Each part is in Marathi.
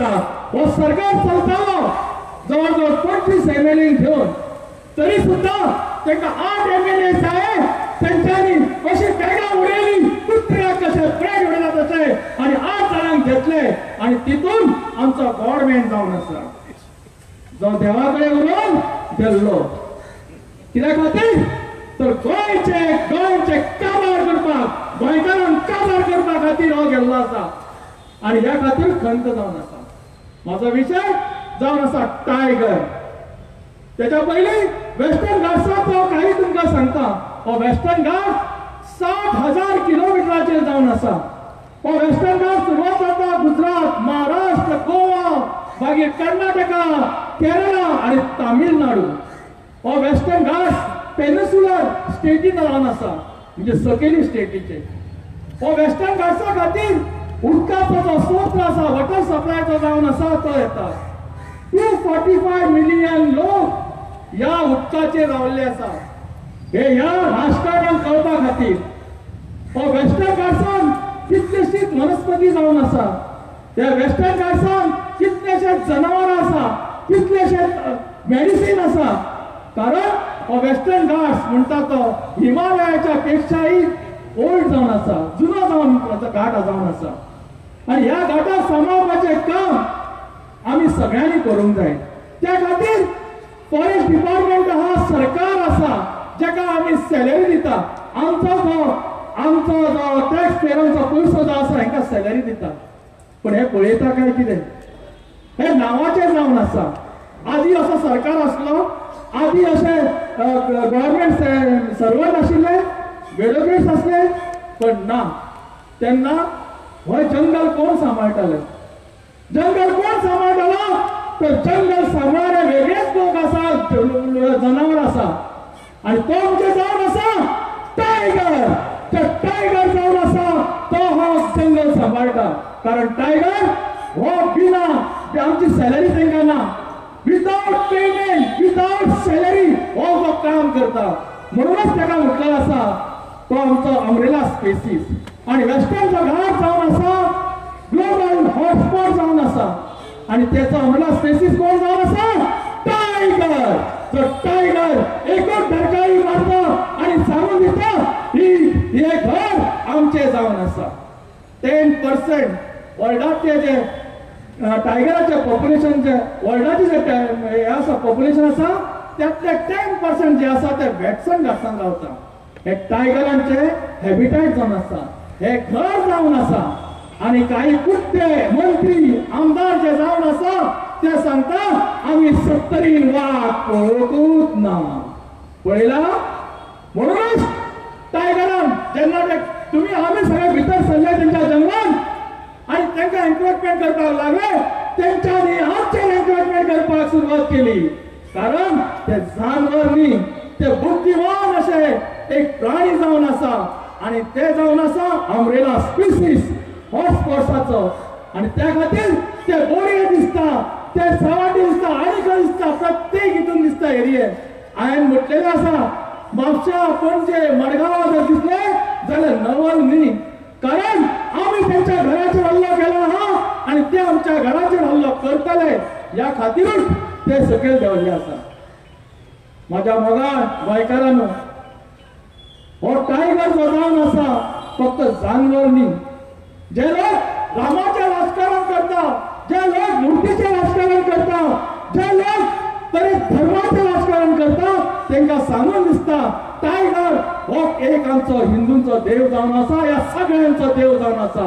दिसता हो सरकार चलतालो जवळजवळ 25 MLA घेऊन, तरी सुद्धा त्यांना 8 MLA साहेब त्यांच्यानी कशी बॅगा उडयली, कुत्र्या कशे ब्रेड उडयला तसे आणि 8 जणांक घेतले आणि तिथून आमचा गव्हर्नमेंट जावन आसा जो देवाकडे उरून गेल्लो कित्याक खातीर तर गोंयचे काबार करपाक, गोंयकारांक काबार करपा खातीर हो गेल्लो आसा आणि ह्या खातीर खंत जावन आसा. माझा विषय जावन आसा टायगर. त्याच्या पयलीं वेस्टर्न घाट्साचो काही तुमकां सांगता. हो वेस्टर्न घाट 60,000 किलोमिटराचेर जावन आसा. हो वेस्टर्न घाट सुरवात जाता गुजरात, महाराष्ट्र, गोवा, मागीर कर्नाटका, केरळा आणि तामिळनाडू. हो वेस्टर्न घाट पेनिन्सुलर स्टेटीन जावन आसा, म्हणजे सकयली स्टेटीचे. हो वेस्टर्न घाट्सा खातीर उदकाचो जो स्रोत आसा, वॉटर सप्लायचो जावन आसा तो येता. 245 मिलियन लोक ह्या उदकाचेर रावल्ले आसा. हे ह्या राजकारणाक कळपा खातीर हो वेस्टर्न घाट्सान कितलेशीच वनस्पती जावन आसा. त्या वेस्टर्न घाट्सान कितलेशे जनावरां आसा, कितलेशे मेडिसीन आसा. कारण हो वेस्टर्न घाट्स म्हणटा तो हिमालयाच्या पेक्षाही ओल्ड जावन आसा, जुनो जावन घाट जावन आसा. आणि ह्या घाटाक सांबाळपाचें काम आमी सगळ्यांनी करूंक जाय. त्या खातीर फॉरेस्ट डिपार्टमेंट हा सरकार आसा जाका आमी सॅलरी दिता. आमचो जो टॅक्स पेयरांचो पयसो जो आसा हांकां सॅलरी दिता. पण हे पळयता काय कितें? हे नांवाचेर जावन आसा. आदी असो सरकार आसलो, आदी अशे गव्हर्नमेंट सर्वंट आशिल्ले, ब्युरोक्रेट्स आसले, पण ना. तेन्ना हो जंगल कोण सांबाळटाले? जंगल कोण सांबाळटालो? तर जंगल सांबाळणारे वेगळेच लोक आसात, जनावर आसा. आणि तो आमचे जावन आसा टायगर. टायगर जावन आसा तो हो जंगल सांबाळटा. कारण टायगर हो बिना आमची सॅलरी तांकां ना, विदाउट पेमेंट, विदाउट सॅलरी हो जो काम करता. म्हणूनच ताका म्हटलेलो आसा तो आमचो अम्ब्रेला स्पेसीस. आणि वेस्टर्नचो घाट जावन आसा ग्लोबल हॉटस्पॉट जावन आसा. आणि त्याचा अम्ब्रेला स्पेसीस कोण जावन आसा? टायगर. तो टायगर एकच धडकाळी मारता आणि सांगून दिता हे घर आमचे जावन आसा. 10% वर्ल्डाचे जे टायगराचे पॉप्युलेशन, जे वर्ल्डाचे जे हे आसा पॉप्युलेशन आसा त्यातले 10% जे आसा ते वेस्टर्न घाट्सान रावता. हे टायगरांचे हॅबिटॅट जावन आसा, हे घर जावन आसा. आणि काही कुत्ते मंत्री आमदार जे जावन आसा ते सांगता आम्ही 70 वाघ पळोवंकूच ना. पळयला? म्हणूनच टायगरान जेन्ना तुम्ही आम्ही सगळे भितर सरले त्यांच्या जंगलात आणि तांकां एन्क्रोचमेंट करपाक लागले, तेंच्यांनी आमचेर एन्क्रोचमेंट करपाक सुरवात केली. कारण ते जानवर न्ही, ते बुद्धिमान असे एक प्राणी जावन आसा. आणि ते जावन आसा अम्ब्रेला स्पीसीस हॉटस्पॉट्साचो. आणि त्या खातीर ते बोरये दिसता, ते सावड्डे दिसता, आनीक दिसता, प्रत्येक हितून दिसता एरिये. हांवें म्हटलेलें आसा म्हापशा, पणजे, मडगांव जर दिसले जाल्यार नवल न्ही. कारण आमी तेंच्या घराचेर हल्लो केलो आहा आणि ते आमच्या घराचेर हल्लो करतले ह्या खातीरूच ते सकयल देंवल्ले आसा. म्हाज्या मोगाळ गोंयकारांनो, हो टायगर जो जावन आसा फक्त जानवर न्ही. जे लोक रामाचे राजकारण करता, जे लोक मुर्तीचे राजकारण करता, जे लोक तरी धर्माचे राजकारण करता, तांकां सांगून दिसता टायगर हो एक आमचो हिंदूंचो देव जावन आसा, या सगळ्यांचो देव जावन आसा.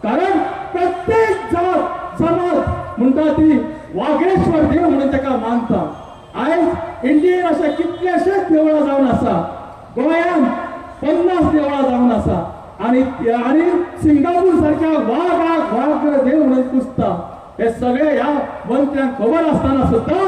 कारण प्रत्येक जात समाज म्हणटा ती वाघेश्वर देव म्हणून ताका मानता. आयज इंडियेन अशे कितलेशेच देवळां जावन आसा. गोंयांत 50 देवळां जावन आसा. आणि सिंगापूर सारख्या वाघ देव म्हणून पुजता. हे सगळे ह्या मंत्र्यांक खबर आसतना सुद्धा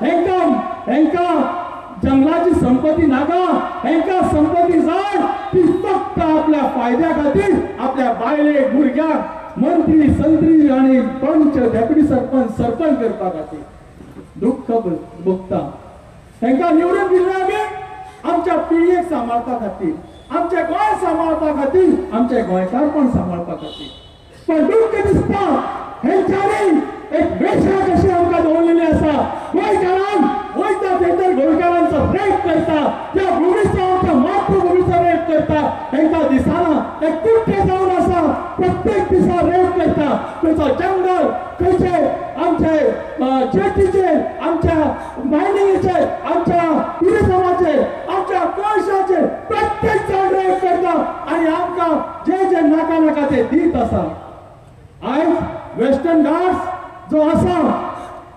हेंकां जंगलाची संपत्ती नाका, हेंकां संपत्ती जाय ती फक्त आपल्या फायद्या खातीर आपल्या बायलेक, भुरग्याक मंत्री, संत्री आणि पंच, डेप्युटी सरपंच करपा खातीर दुःख भोगता. हेंकां निवडून दिल्ले आमी आमच्या पिळयेक सांबाळपा खातीर, आमचे गोंय सांबाळपा खातीर, आमचे गोंयकारपण सांबाळपा खातीर. पण दुःख दिसता हेंच्यांनी एक जंगल खंयचे आमचे जेटीचे आमच्या मायनिंगचे आमच्या टुरिझमाचे आमच्या कोळशाचे प्रत्येक जाण रेट करता आणि आमकां जे जे नाका नाका ते दीत आसा आज वेस्टर्न घाट्स जो आसा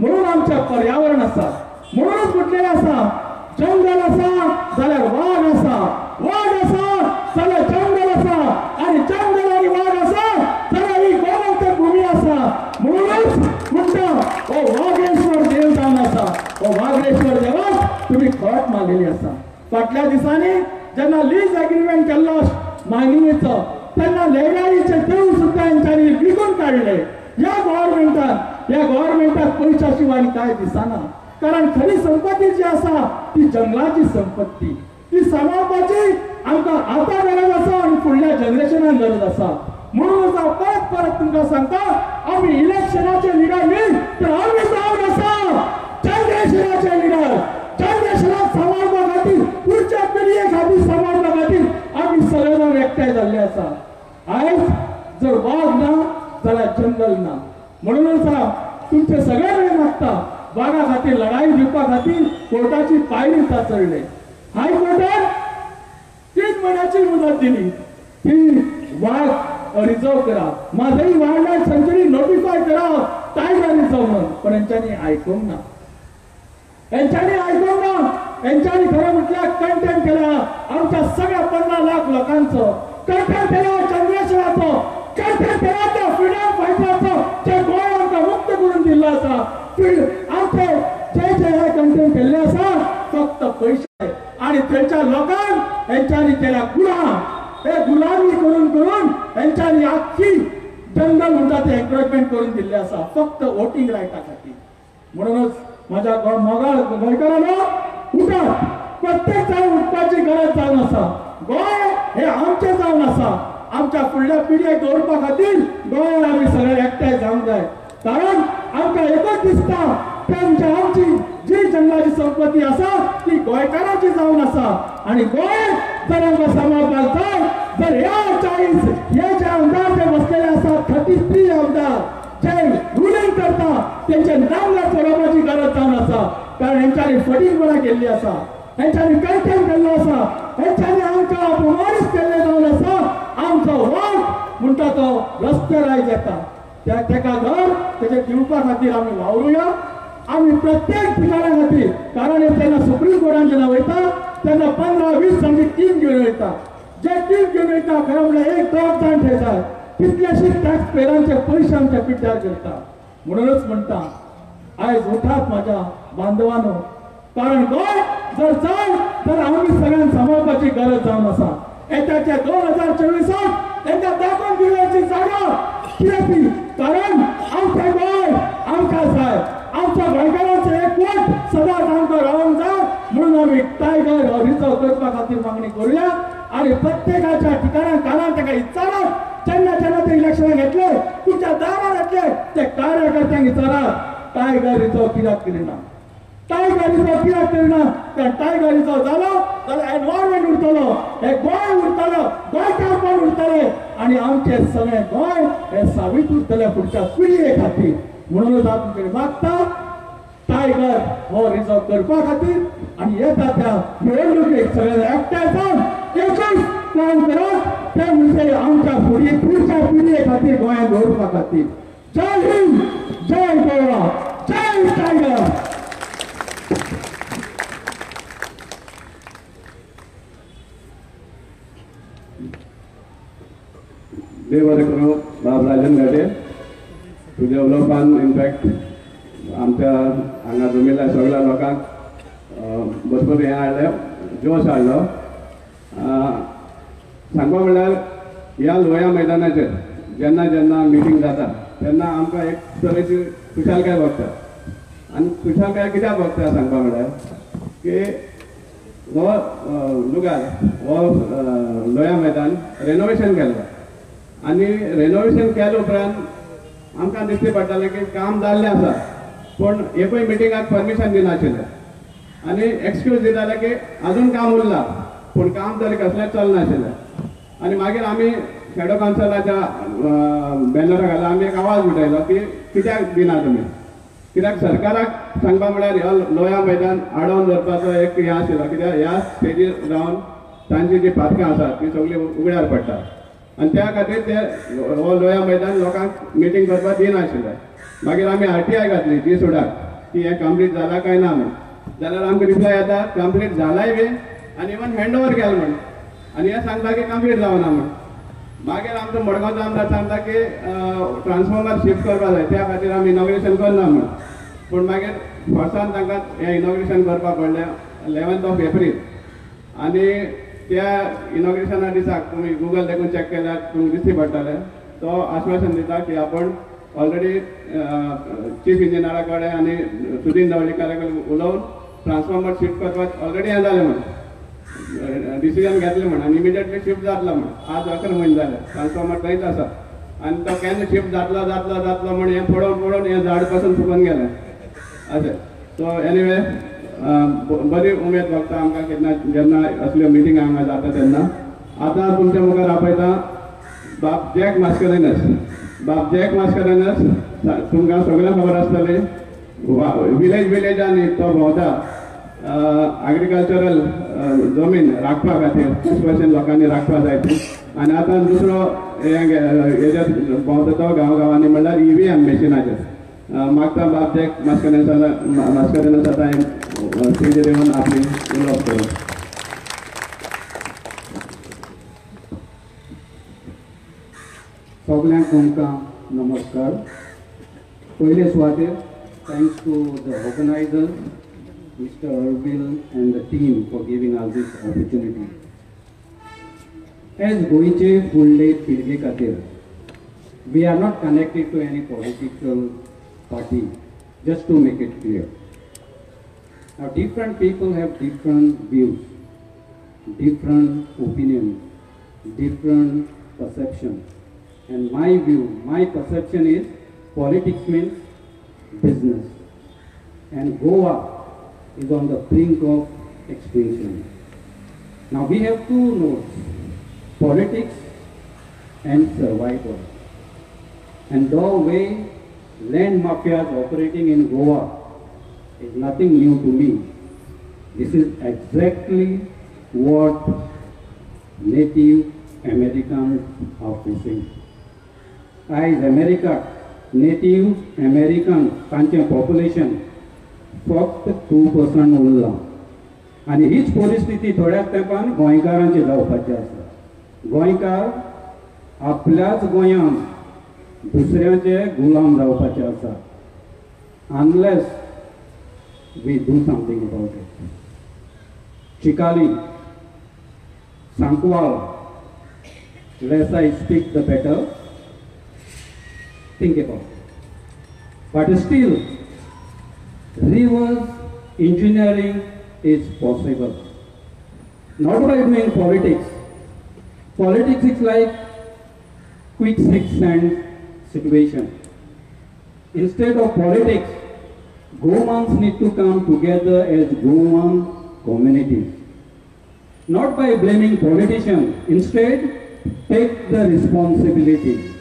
म्हणून आमचे पर्यावरण आसा म्हणूनच म्हटलेलें आसा जंगल आसा जाल्यार वाघ आसा वाघ आसा जाल्यार जंगल आसा आणि जंगल आणि वाघ आसा जाल्यार ही गोमंतक भूमी आसा म्हणूनच म्हणटा हो वाघेश्वर देव जावन आसा हो वाघेश्वर देवाक तुम्ही खोट मारलेली आसा फाटल्या दिसांनी जेन्ना लीज एग्रीमेंट केल्लो मायनिंगेचो तेन्ना लेगाईचे देव सुद्धा यांच्यानी विकून काढले या गव्हर्नमेंटाक पैशा शिवाय काय दिसना कारण खरी संपत्ती जी आसा ती जंगलाची संपत्ती ती सांबाळपाची आमकां आता गरज आसा आणि फुडल्या जनरेशनाक गरज आसा म्हणून परत तुमकां सांगता आम्ही इलेक्शनाचे लिडर न्ही तर आम्ही जावन आसा जनरेशनाचे लिडर जनरेशनाक सांबाळपा खातीर पुढच्या पिढये खातीर सांबाळपा खातीर आम्ही सगळे जाण एकठांय जाल्ले आसा आयज जर वाघ ना जाल्यार जंगल ना म्हणूनच तुमचे सगळे कडेन मागता वाघा खातीर लढाई दिवपा खातीर कोर्टाची पायरी चढले हायकोर्टान 3 महिन्याची मुदत दिली ती वाघ रिझर्व करा माझी वाईल्ड लाईफ सँच्युरी नोटिफाय करा टायगर रिझर्व म्हणून पण यांच्यानी ऐकूंक ना यांच्यानी खरं म्हटल्यार कंटेंट केला आमच्या सगळ्या 15 लाख लोकांचं कंटेंट केला चंद्रेश्वराचो कंटेंट केला त्या फ्रीडम फायटरचो जे गोंय आमकां मुक्त करून दिल्लो आसा आमचे जे हे कंटेंट केल्ले आसा फक्त पैसे आणि थंयच्या लोकांक यांच्यानी केला गुलाम हे गुलामी करून करून यांच्यानी आख्खी जंगल म्हणटा ते एन्क्रोचमेंट करून दिल्ले आसा फक्त वोटिंग रायटा खातीर म्हणूनच माझ्या मोगाळ गोंयकारांनो उठात प्रत्येक जाण उठपाची गरज जावन आसा गोंय हे आमचे जावन आसा आमच्या फुडल्या पिढयेक दवरपा खातीर गोंय आमी सगळे एकठांय जावंक जाय कारण आमकां एकच दिसता की आमची जी जंगलाची संपत्ती आसा ती गोंयकारांची जावन आसा आणि गोंय जर आमकां सांबाळपाक जाय जर ह्या 40 हे जे आमदार जे बसलेले आसात 33 आमदार जे रुलिंग करता त्यांचे नांगर चडोवपाची गरज जावन आसा कारण हेंच्यांनी फटींगपणां केल्ली आसा हेंच्यांनी कंटेंट केल्लो आसा हेंच्यांनी आमकां अपमानीत केल्ले जावन आसा आमचो वाघ म्हणटा तो रस्त्यार आयज येता तेका घर तेजे दिवपा खातीर आमी वावरुया आमी प्रत्येक ठिकाणा खातीर कारण तेन्ना सुप्रीम कोर्टान जेन्ना वयता तेन्ना 15-20 आमची टीम घेवन वयता जे टीम घेवन वयता खरें म्हणल्यार एक दोग जाण थंयसर कितलेशेच टॅक्स पेरांचे पयशे आमच्या पिड्ड्यार करता म्हणूनच म्हणटा आयज उठात म्हाज्या बांदवांनो कारण गोंय जर जाय तर आमी सगळ्यांक सांबाळपाची गरज जावन आसा येत्याच्या 2024 तांकां दाखोवन दिवपाची जागा कित्याक कारण आमचें गोंय आमकां जाय आमच्या गोंयकारांचो एकवट सदांच आमकां रावंक जाय म्हणून आमी टायगर रिझर्व करपा खातीर मागणी करूया आणि प्रत्येकाच्या ठिकाणां कानार ताका विचारात जेन्ना ते इलेक्शन घेतले तुमच्या दारार येतले ते कार्यकर्त्यांक विचारात टायगर रिझर्व कित्याक करिना टायगर रिझर्व कित्याक करिना कारण टायगर रिझर्व जालो जाल्यार एनवायरमेंट उरतलो हे गोंय उरतलो गोंयकारपण उरतले आणि आमचे सगळे गोंय हे साबीत उरतले पुढच्या पिळये खातीर म्हणूनच हांव तुमचे मागता टायगर हो रिझर्व करपा खातीर आणि येता त्या निवडणुकेक सगळे एकठांय जावन एकच काम करत ते म्हणजे आमच्या पुढच्या पिळये खातीर गोंयांत दवरपा खातीर जय हिंद जय गोवा जय टायगर देव बरें करूं बाब राजन घाटे तुज्या उलोवपान इनफॅक्ट आमच्या हांगा जमिल्ल्या सगळ्या लोकांक भरपूर हें हाडलें जोश हाडलो सांगपा म्हणल्यार ह्या लोहया मैदानाचेर जेन्ना जेन्ना मिटींग जाता तेन्ना आमकां एक तरेची खुशालकाय भोगता आनी खुशालकाय कित्याक भोगता सांगपा म्हणल्यार की हो लुगार हो लोहया मैदान रेनोवेशन केल्लो आनी रेनोवेशन केले उपरांत आमकां दिश्टी पडटालें की काम जाल्लें आसा पूण एकूय मिटिंगाक परमिशन दिनाशिल्लें आनी एक्सक्यूज दिताले की आजून काम उरलां पूण काम तरी कसलेंच चलनाशिल्लें आनी मागीर आमी शॅडो काउन्सिलाच्या बॅनरा घाला आमी एक आवाज उठयलो की कित्याक दिना तुमी, कित्याक सरकाराक सांगपा म्हळ्यार ह्या लोया मैदान आडोवन दवरपाचो एक हें आशिल्लो, कित्याक ह्या स्टेजीर रावन तांची जी पातकां आसात ती सगळीं उगड्यार पडटात आनी त्या खातीर ते हो लोया मैदान लोकांक मिटींग करपाक दिनाशिल्ले. मागीर आमी RTI घातली ती सोडाक की हें कंप्लीट जाला काय ना म्हण, जाल्यार आमकां रिप्लाय येता कंप्लीट जालाय बी आनी इवन हँड ओवर केला म्हण, आनी हें सांगता की कंप्लीट जावना म्हण. मागीर आमचो मडगांवचो आमदार सांगता की ट्रान्सफॉर्मर शिफ्ट करपा जाय त्या खातीर आमी इनॉग्रेशन करना म्हण. पूण मागीर वर्सान तांकां हें इनॉग्रेशन करपाक पडलें 11 एप्रील आनी त्या इनॉग्रेशना दिसाक तुमी गुगल देखून चॅक केल्यार तुमकां दिश्टी पडटलें तो आश्वासन दिता की आपण ऑलरेडी चीफ इंजिनियरा कडेन आनी सुदीन ढवळीकारा कडेन उलोवन ट्रान्सफॉर्मर शिफ्ट करपाक ऑलरेडी हें जालें म्हण, डिसिजन घेतलें म्हण आनी इमिडियटली शिफ्ट जातलो म्हण. आज 11 म्हयने जाले ट्रान्सफॉर्मर थंयच आसा आनी तो केन्ना शिफ्ट जातलो जातलो जातलो म्हण हें पळोवन पळोवन हें झाड पासून सुकून गेलें अशें. सो एनिवे बरी उमेद भोगता आमकां केन्ना जेन्ना असल्यो मिटींग हांगा जाता तेन्ना. आतां तुमच्या मुखार आपयता बाब जॅक मास्करेनस. बाब जॅक मास्करेनस तुमकां सगळ्यांक खबर आसतली, विलेजांनी तो भोंवता एग्रीकल्चरल जमीन राखपा खातीर, 20% लोकांनी राखपा जाय ती. आनी आतां दुसरो हेजेर भोंवता तो गांवांनी म्हणल्यार EVM मॅशिनाचेर. मागता बाब जॅक मास्करेनस आतां स्टेजीर येवन आपली उलोवप करूं. सगळ्यांक तुमकां नमस्कार. पयले सुवातेर thanks to the organiser Mr. Arbil and the team for giving us this opportunity. As गोयचे फुडले पिळगे खातीर we are not connected to any political party, just to make it clear. Now different people have different views, different opinions, different perceptions. And my view, my perception is politics means business. And Goa is on the brink of extinction. Now we have two nodes, politics and survival. And the way land mafias operating in Goa is nothing new to me. This is exactly what Native Americans are facing. As America, Native Americans, तांचे population फक्त 2% उरलां आनी हीच परिस्थिती थोड्याच तेंपान गोंयकारांची जावपाची आसा. गोंयकार आपल्याच गोंयांत दुसऱ्याचे गुलाम जावपाचे आसा unless we do something about it. Chikali, Sankwal, less I speak the better. Think about it. But still, reverse engineering is possible. Not by doing politics. Politics is like quick six-hand situation. Instead of politics, Goans need to come together as Goan communities. Not by blaming politicians. Instead, take the responsibility.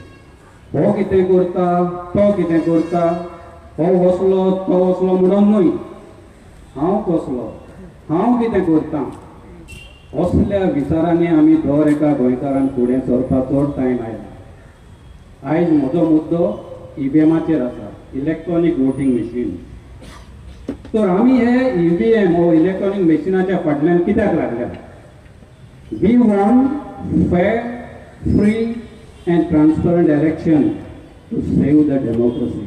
हो कितें करता, तो कितें करता, हो वसलो तो वसलो म्हणून न्हय, हांव कसलो, हांव कितें करता, असल्या विचारांनी आमी दर एका गोंयकारान फुडें सरपाचो टायम आयला. आयज म्हजो मुद्दो EVMाचेर आसा, इलेक्ट्रॉनीक वोटींग मशीन. तर आमी हे EVM हो इलेक्ट्रॉनीक मशिनाच्या फाटल्यान कित्याक लागल्या? We want fair, free and transparent election to save the democracy.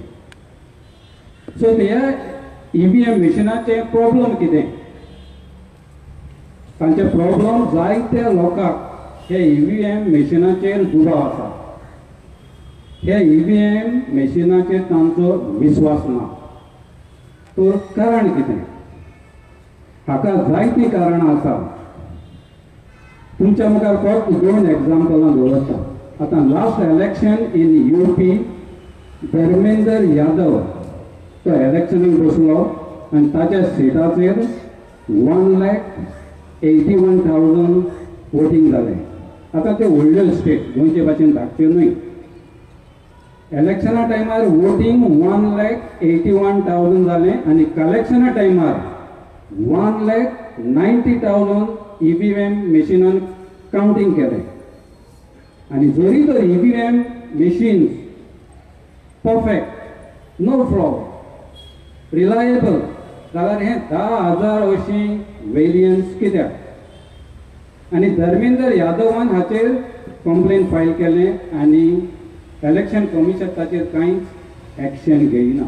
So there EVM machinaचे problem कितें? तांचे problem जायत्या लोकांक हे EVM मशिनाचेर दुबाव आसा. हे EVM मशिनाचेर तांचो विश्वास ना. तर कारण कितें? हाका जायतीं कारणां आसा. तुमच्या मुखार फक्त 2 एग्जांपलां दवरता. आता last election in UP, Dharmendra Yadav तो इलेक्शनाक बसलो आनी ताच्या सिटाचेर 1,81,000 वोटींग जालें. आतां ते व्हडल्यो स्टेट गोंयचे भाशेन धाकच्यो न्हय. इलेक्शना टायमार वोटींग 1,81,000 जालें आनी कलेक्शना टायमार 1,90,000 EVM मशिनान कावंटींग केलें. आनी जरी तर EVM machines perfect, no flaw, reliable जाल्यार हे 10,000 अशीं वेरियंट्स कित्याक? आनी धर्मेंद्र यादवान हाचेर कंप्लेन फायल केलें आनी इलेक्शन कमिशन ताचेर कांयच एक्शन घेयना.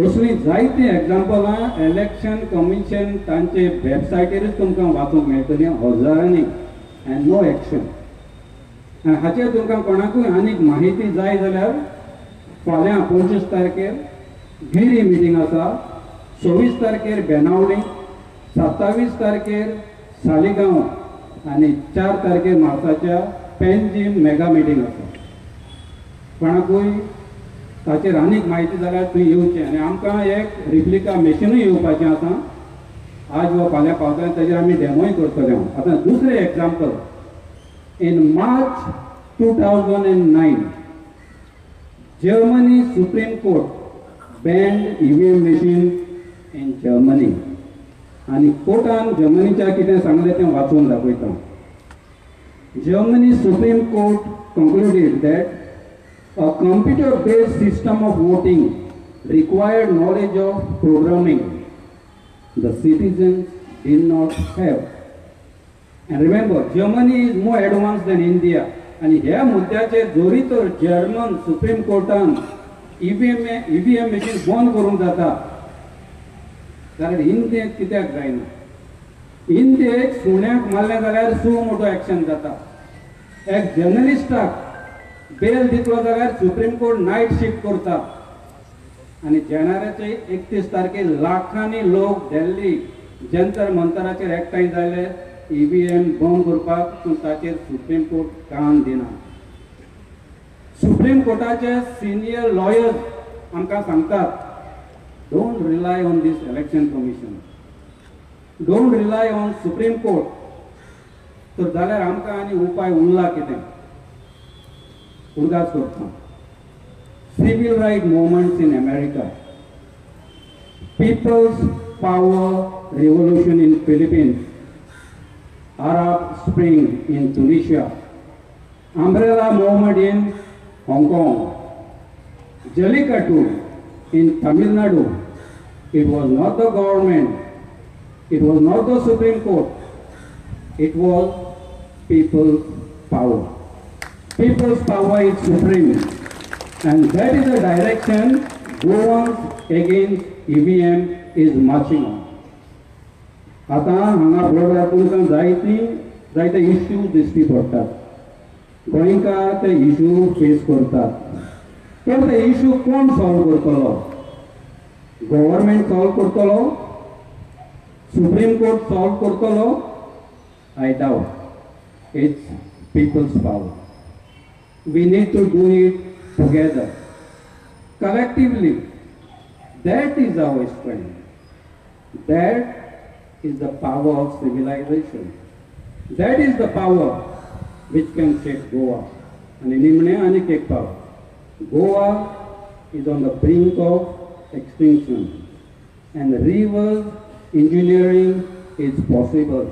असलीं जायतीं एग्जाम्पलां इलेक्शन कमिशन तांचे वेबसायटीरूच तुमकां वाचूंक मेळटलीं हजारांनी एंड नो एक्शन. आनी हाचेर तुमकां कोणाकूय आनीक माहिती जाय जाल्यार फाल्यां 25 तारखेर गिरी मिटींग आसा, 26 तारखेर बेनावली, 27 तारखेर सालिगांव आनी 4 तारखेर म्हापसाच्या पेनजीम मेगा मिटींग आसा. कोणाकूय ताचेर आनीक म्हायती जाल्यार थंय येवचें. आनी आमकां एक रिप्लिका मशिनूय येवपाचें आसा. आज वा फाल्यां पावतलें ताचेर आमी डेमोय करतले. आतां दुसरें example. In March 2009 Germany Supreme Court banned EVM machine in Germany. आनी कोर्टान जर्मनीच्या कितें सांगलें तें वाचून दाखयता. Germany Supreme Court concluded that a computer-based system of voting required knowledge of programming the citizens did not have. And remember, Germany is more advanced than India. आणि ह्या मुद्द्याचेर जरी तर जर्मन सुप्रीम कोर्टान EVM मशीन बंद करूंक जाता जाल्यार इंडियेक कित्याक जायना? इंडियेक सुण्याक मारलें जाल्यार सो मोठो एक्शन जाता. एक जर्नलिस्टाक बेल दितलो जाल्यार सुप्रीम कोर्ट नायट शिफ्ट करता. आनी जानेवारीचे 31 तारखेर लाखांनी लोक दिल्ली जंतर मंतराचेर एकठांय जाले EVM बंद करपाक, पूण ताचेर सुप्रीम कोर्ट कान दिना. सुप्रीम कोर्टाचे सिनियर लॉयर्स आमकां सांगतात, don't rely on these election commission, don't rely on Supreme Court. तर जाल्यार आमकां आनी उपाय उरला कितें? उरगास करता. Civil rights movements in America, people's power revolution in Philippines, Arab Spring in Tunisia, Umbrella Movement in Hong Kong, Jallikattu in Tamil Nadu. It was not the government, it was not the Supreme Court, it was people's power. People's power is supreme, and that is the direction Goans against EVM is marching on. आता हांगा बोर्डार तुमकां जायते इश्यूज दिश्टी पडटात. गोंयकार ते इश्यू फेस करतात. तर ते इश्यू कोण सॉल्व करतलो? गव्हर्मेंट सॉल्व करतलो? सुप्रीम कोर्ट सॉल्व करतलो? I doubt. It's people's power. We need to do it together, collectively. That is our strength. That is the power of civilization. That is the power which can shake Goa. And nimne anik ek power. Goa is on the brink of extinction, and reverse engineering is possible.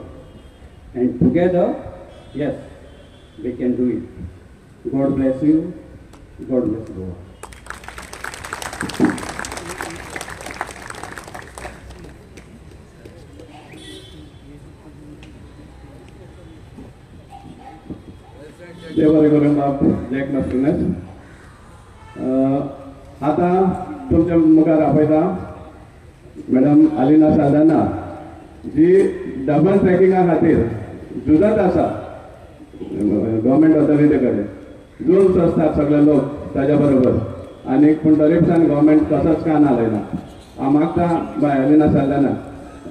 And together, yes, we can do it. God bless you. God bless Goa. Devari करून बाप जॅक नासतुनच आता तुमच्या मुखार आपयता मॅडम अलिना साल्दाना, जी डबल ट्रॅकिंगा खातीर झुजत आसा गव्हर्मेंट ऑथॉरिटी कडेन. झूज आसतात सगळे लोक ताज्या बरोबर, आनी पूण तरीपसान गव्हर्मेंट कसोच कान हालयना. हांव मागता बाय अलिना साल्दाना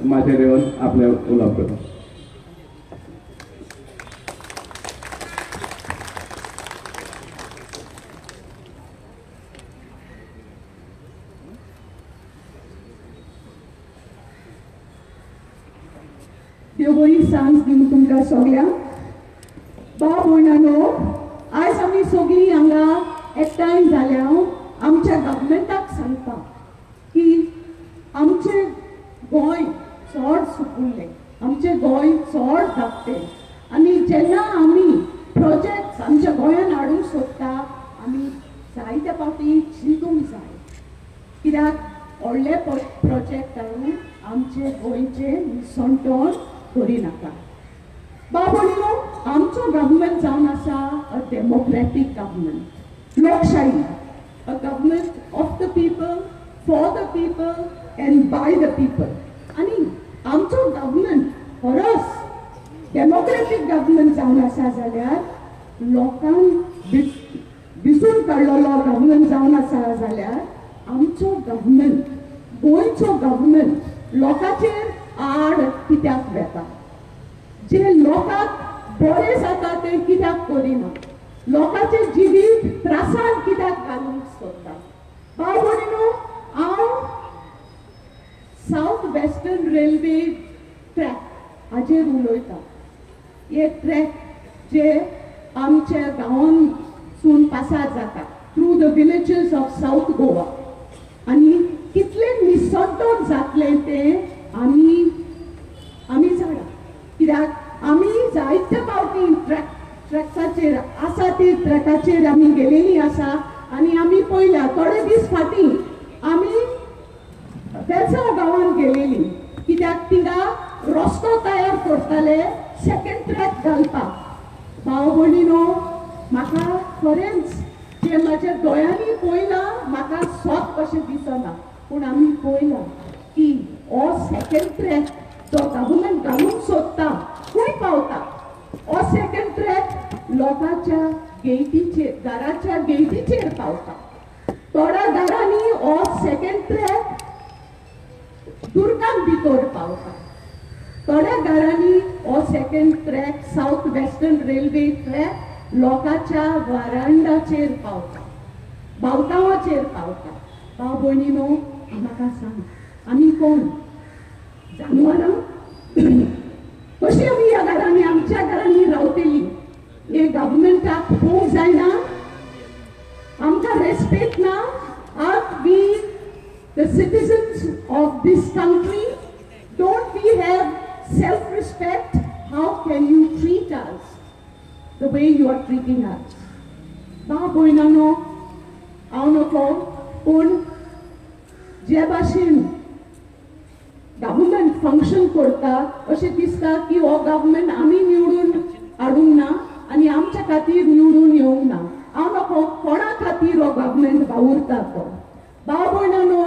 माचेर येवन आपलें उलोवप करता. देव बरी सांज दिवं तुमकां सगळ्यांक. भाव भयणानो, आयज आमी सगळीं हांगा एकठांय जाल्या आमच्या गव्हर्मेंटाक सांगता की आमचे गोंय चड सुकुल्लें, आमचे गोंय चड धाकटें, आनी जेन्ना आमी प्रोजेक्ट्स आमच्या गोंयान हाडूंक सोदता आमी जायत्या फावटी चिंतूंक जाय, कित्याक व्हडले प्रोजेक्ट हाडून आमचे गोंयचे निसंतोण करिनाका. बाबोलीनो, आमचो गव्हर्मेंट जावन आसा अ डेमोक्रेटीक गव्हर्मेंट, लोकशाही, a government of the people, for the people and by the people. आनी आमचो गव्हर्मेंट खरोच डेमोक्रेटीक गव्हर्मेंट जावन आसा जाल्यार लोकांक दिसून काडलेलो गव्हर्मेंट जावन आसा जाल्यार आमचो गव्हर्मेंट, गोंयचो गव्हर्मेंट लोकांचेर आड कित्याक वेता, जे लोकांक बरें जाता ते कित्याक करिना, लोकांचे जिवीत त्रासान कित्याक घालूंक सोदता. भाव भयणीनो, हांव साउथ वेस्टर्न रेल्वे ट्रॅक हाजेर उलयता. हे ट्रॅक जे आमच्या गांवांसून पासार जाता through the villages of south Goa, आनी कितले निसंतोण जातले ते आमी जाणा, कित्याक आमी जायत्या फावटी ट्रॅक्साचेर आसा ती ट्रॅकाचेर आमी गेलेलीं आसा आनी आमी पळयल्या थोडे दीस फाटीं आमी बेळगांव गांवांत गेलेलीं, कित्याक थिंगा रस्तो तयार करताले सेकंड ट्रॅक घालपाक. भाव भयणीनो, म्हाका खरेंच जे म्हाज्या दोळ्यांनी पळयलां म्हाका स्वत कशें दिसना, पूण आमी पळयलां की हो सेकंड ट्रॅक जो गव्हर्मेंट घालूंक सोदता खंय पावता. हो सेकंड ट्रॅक लोकांच्या गेटीचेर, घराच्या गेटीचेर पावता. थोड्या घरांनी हो सेकंड ट्रॅक दुर्गांक भितर पावता. थोड्या घरांनी हो second track south western railway track लोकांच्या वरांडाचेर पावता, बावटावाचेर पावता. भाव भयणीनो, म्हाका सांग, आमी कोण जानवरां? कशी आमी ह्या घरांनी, आमच्या घरांनी रावतली? हे गव्हर्मेंटाक पळोवंक जायना? आमकां रेस्पेक्ट ना? Are we the citizens of this country? Don't we have self-respect? How can you treat us the way you are treating us? भाव भयणानो, हांव नको, पूण जे भाशेन गव्हर्मेंट फंक्शन करता अशें दिसता की हो गव्हर्मेंट आमी निवडून हाडूंक ना आनी आमच्या खातीर निवडून येवंक ना. हांव नको, कोणा खातीर हो गव्हर्मेंट वावुरता तो. भाव भयणानो,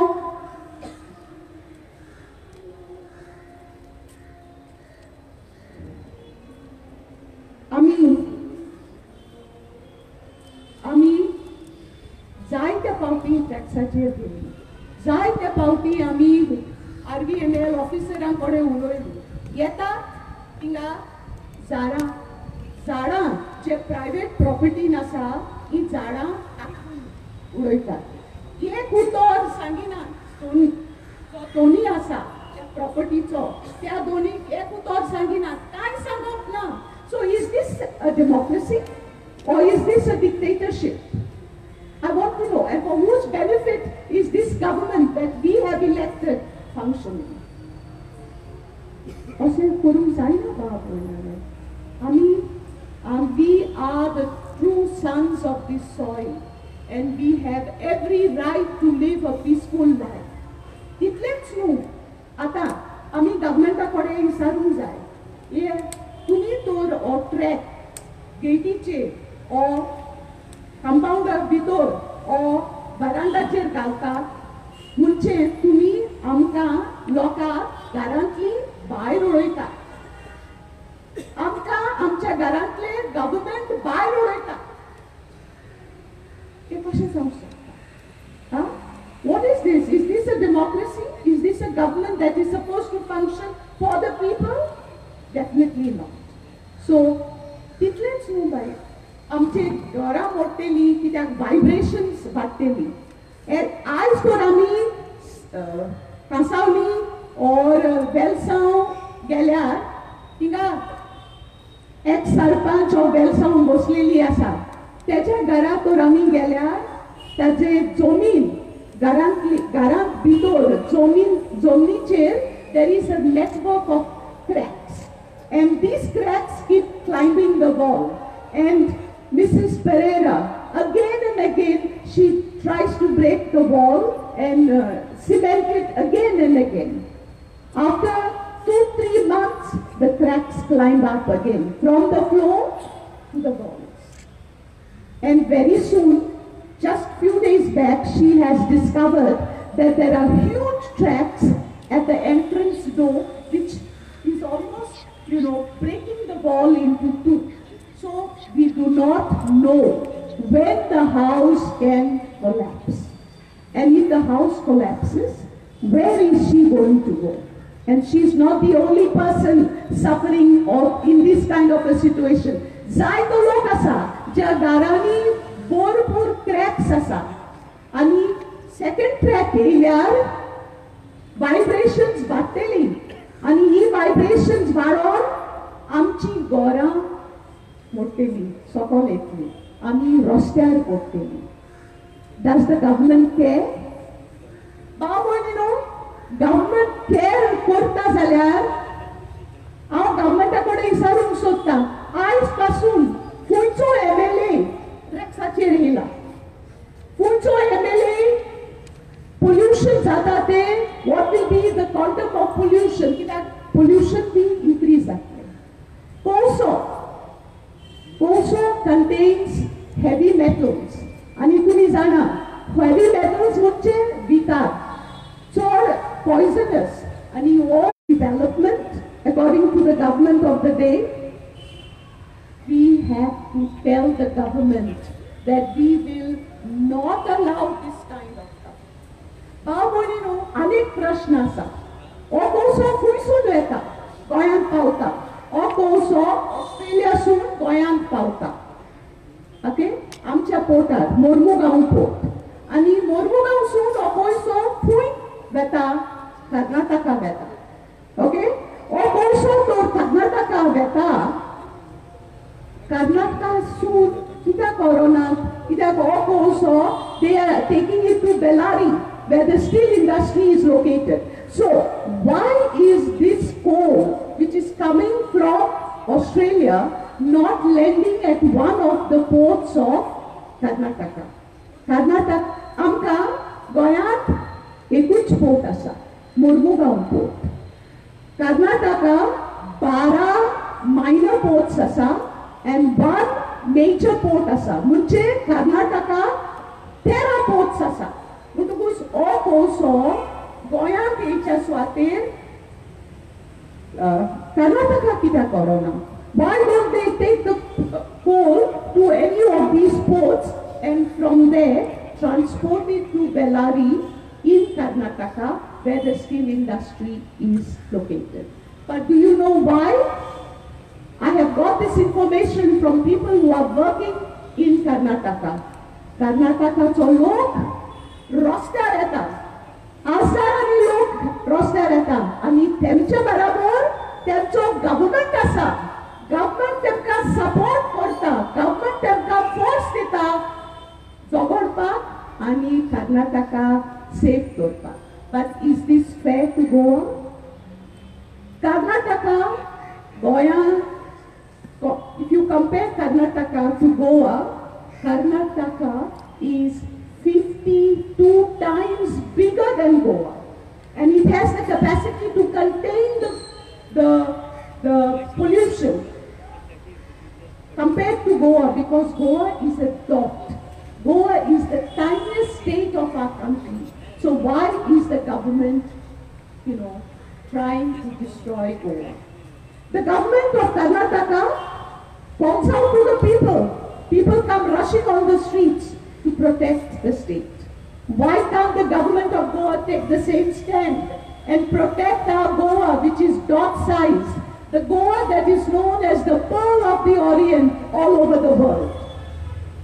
आमी जायत्या फावटी टॅक्साचेर गेली, जायत्या फावटी आमी RVNL ऑफिसरां कडेन उलयली. येता थिंगा झाडां जे प्रायवेट प्रॉपर्टीन आसा ही झाडां उडयतात. एक उतर सांगिना, दोनी आसा त्या प्रॉपर्टीचो, त्या दोनीक एक उतर सांगिना, कांय सांगप ना. So is this a democracy or is this a dictatorship? I want to know, and for whose benefit is this government that we have elected functioning? अशें करूंक जायना भाव भयणानो. we are the true sons of this soil and we have every right to live a peaceful life. तितलेंच न्हू, आतां आमी गव्हर्मेंटा कडेन विचारूंक जाय, हे तुमी तर हो ट्रॅक गेटीचेर ओ कंपाउंडा भितर ओ वरांडाचेर घालतात, म्हणजे तुमी आमकां लोकांक घरांतली भायर उडयता. आमकां आमच्या घरांतले गव्हर्मेंट भायर उडयता. हे कशें जावंक शकता? What is this? Is this a democracy? Is this a government that is supposed to function for the people? Definitely not. So, तितलेंच न्हू बाय, आमचे घरां मोडटलीं कित्याक वायब्रेशन्स वाडटलीं. आयज तर आमी कांसावली और वेलसांव गेल्यार थिंगा एक सरपंच घरांचो बेलसावन बसलेली आसा त्याच्या घरांत आमी गेल्यार ताजे जमीन घरांत भितर जमनीचेर there is a network of cracks and these cracks keep climbing the wall and Mrs. Pereira again and again she tries to break the wall and cement it again and again. After 2-3 months the cracks climb up again from the floor to the walls and very soon, just few days back, she has discovered that there are huge cracks at the entrance door which is almost, breaking the wall into two. So we do not know when the house can collapse. And if the house collapses, where is she going to go? And she is not the only person suffering or in this kind of a situation. जायतो लोक आसा ज्या घरांनी भरपूर क्रॅक्स आसा आनी सेकंड क्रॅक येयल्यार वायब्रेशन्स वाडटली आनी ही वायब्रेशन्स वाडोन आमची घरां मोडटली सकल येतली आमी रस्त्यार पडटली. Does the government care? भाव भयणीनो, गव्हर्नमेंट केअर करता जाल्यार हांव गव्हर्नमेंटा कडेन विचारूंक सोदतां आयज पासून खंयचो एमएलए ड्रग्साचेर येयला, खंयचो एमएलए pollution जाता ते what will be the quantum of pollution कित्याक pollution बी increase जातले. कोळसो contains heavy metals आणि तुम्ही जाणा heavy metals म्हणजे विकार चड poisonous आणि हो development according to the government of the day we have to tell the government that we will not allow this kind of stuff. भाव भयणीनो, अनेक प्रश्न आसा. हो कोळसो खंयसून येता? गोंयांत पावता. हो कोळसो ऑस्ट्रेलियासून गोंयांत पावता. ओके, आमच्या पोर्टार मोर्मुगांव पोर्ट आनी मोर्मुगांवसून हो कोळसो खंय वेता? कर्नाटका वेता. ओके, हो कोळसो तो कर्नाटका वेता. कर्नाटकासून कित्याक व्हरोना? कित्याक हो कोळसो they are taking it to Bellary where the steel industry is located. So why is this coal which is coming from Australia not landing at one of the ports of Karnataka? Karnataka आमका गोंयांत एकूच पोर्ट आसा, Mormugao port. Karnataka 12 minor ports आसा and 1 major port आसा. म्हणजे कर्नाटका 13 ports आसा. म्हणटकूच हो कोळसो गोंयांत येवच्या सुवातेर कर्नाटका कित्याक व्हरोना? Why don't they take the coal to any of these ports and from there transport it to Bellary in Karnataka where the steel industry is located? But do you know why? I have got this information from people who are working in Karnataka. Karnatakaचो लोक रस्त्यार येता, हजारांनी लोक रस्त्यार येता आनी तेमच्या बरोबर तेमचो गव्हर्नमेंट आसा. गव्हर्नमेंट तेमकां सपोर्ट करता, गव्हर्नमेंट तेमकां फोर्स दिता झगडपाक आनी कर्नाटका सेफ करपाक. But is this fair to Goa? Karnataka गोंयांत if you compare Karnataka to Goa, Karnataka is 52 times bigger than Goa and it has the capacity to contain the pollution compared to Goa because Goa is a dot. Goa is the tiniest state of our country. So why is the government, trying to destroy Goa? The government of Karnataka points out to the people. People come rushing on the streets to protect the state. Why can't the government of Goa take the same stand and protect our Goa, which is dot size, the Goa that is known as the Pearl of the Orient all over the world?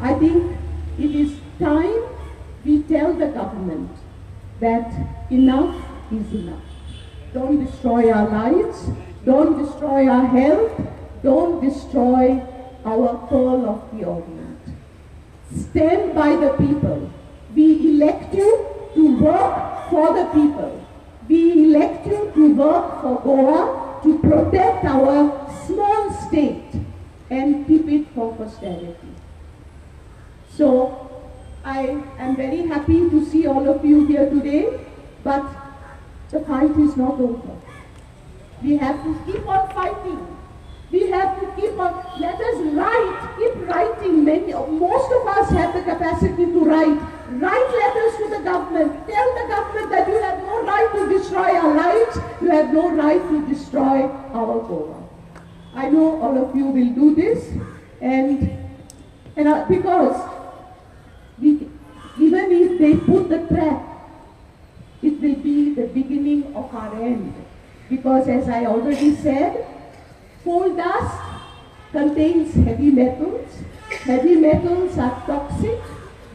I think it is time we tell the government that enough is enough. Don't destroy our lives. Don't destroy our health. Don't destroy our Pearl of the Orient. Stand by the people. We elect you to work for the people. We elect you to work for Goa, to protect our small state and keep it for posterity. So I am very happy to see all of you here today, but the fight is not over. We have to keep on fighting. We have to keep on, let us write, keep writing. Most of us have the capacity to write. Write letters to the government. Tell the government that you have no right to destroy our lives. You have no right to destroy our Goa. I know all of you will do this, and because even if they put the trap, it will be the beginning of our end. Because as I already said, coal dust contains heavy metals. Heavy metals are toxic.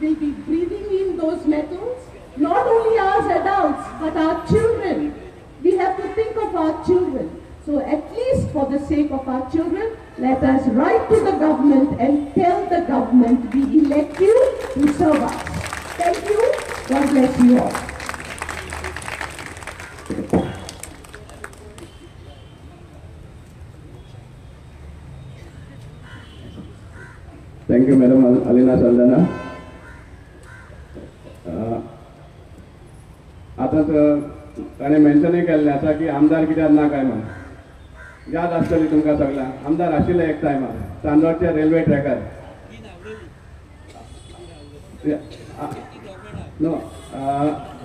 We'll be breathing in those metals. Not only us adults, but our children. We have to think of our children. So at least for the sake of our children, let us write to the government and tell the government we elect you to serve us. Thank you. God bless you all. Thank you madam Alina Saldanha. आतांच ताणें मेन्शनूय केल्लें आसा की आमदार कित्याक ना काय म्हणून. याद आसतली तुमकां सगळ्यांक आमदार आशिल्ले एक टायमार चांदोडच्या रेल्वे ट्रॅकार. नो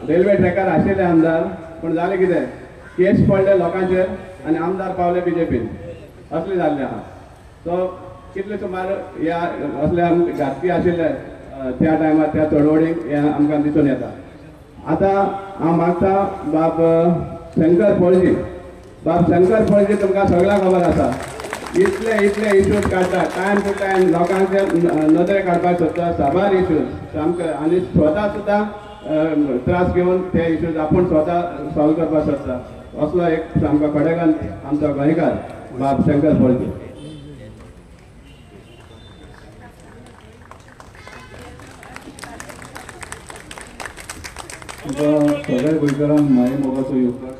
रेल्वे ट्रॅकार आशिल्ले आमदार, पूण जालें कितें, केस पडले लोकांचेर आनी आमदार पावले बीजेपीन. असलें जाल्लें आहा. सो कितले सुमार ह्या असले घातकी आशिल्ले त्या टायमार त्या चळवळीक हें आमकां दिसून येता. आतां हांव मागता बाब शंकर फळजी. बाब शंकर फळजी तुमकां सगळ्यांक खबर आसा, इतले इश्यूज काडटा, टायम टू टायम लोकांचे नदरे काडपाक सोदता, साबार इश्यूज सामके, आनी स्वता सुद्दां त्रास घेवन ते इश्यूज आपूण स्वता सॉल्व करपाक सोदता. असलो एक सामको खडेगान आमचो गोंयकार बाब शंकर फळजी. सगळ्या गोंयकारांक माये मोगाचो येवकार.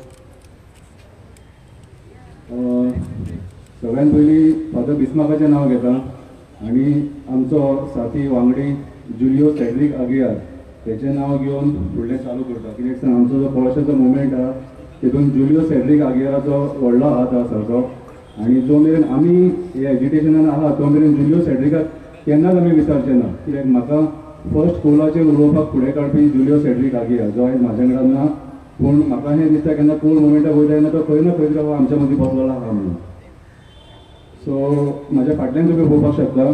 सगळ्यान पयलीं फादर बिस्माकाचें नांव घेता आनी आमचो साथी वांगडी जुलियो सेड्रीक आगियार तेचें नांव घेवन फुडलें चालू करता. कित्याक सांग, आमचो जो पॉलिशाचो मुवमेंट आहा तितून जुलियो सेड्रीक आगियाराचो व्हडलो हात आहा सारको. आनी जो मेरेन आमी हे एज्युकेशनान आहा तो मेरेन जुलियो सेड्रिकाक केन्नाच आमी विसरचे ना. कित्याक म्हाका फर्स्ट पोलाचेर उलोवपाक फुडें काडपी जुलियो सेड्रीक आगियार, जो आयज म्हाज्या कडेन ना, पूण म्हाका हें दिसता केन्ना पोल मुवमेंटाक वयता तेन्ना तो खंय ना खंय तरी आमच्या मदीं बसलेलो आहा म्हणून. सो म्हाज्या फाटल्यान तुमी पळोवपाक शकता.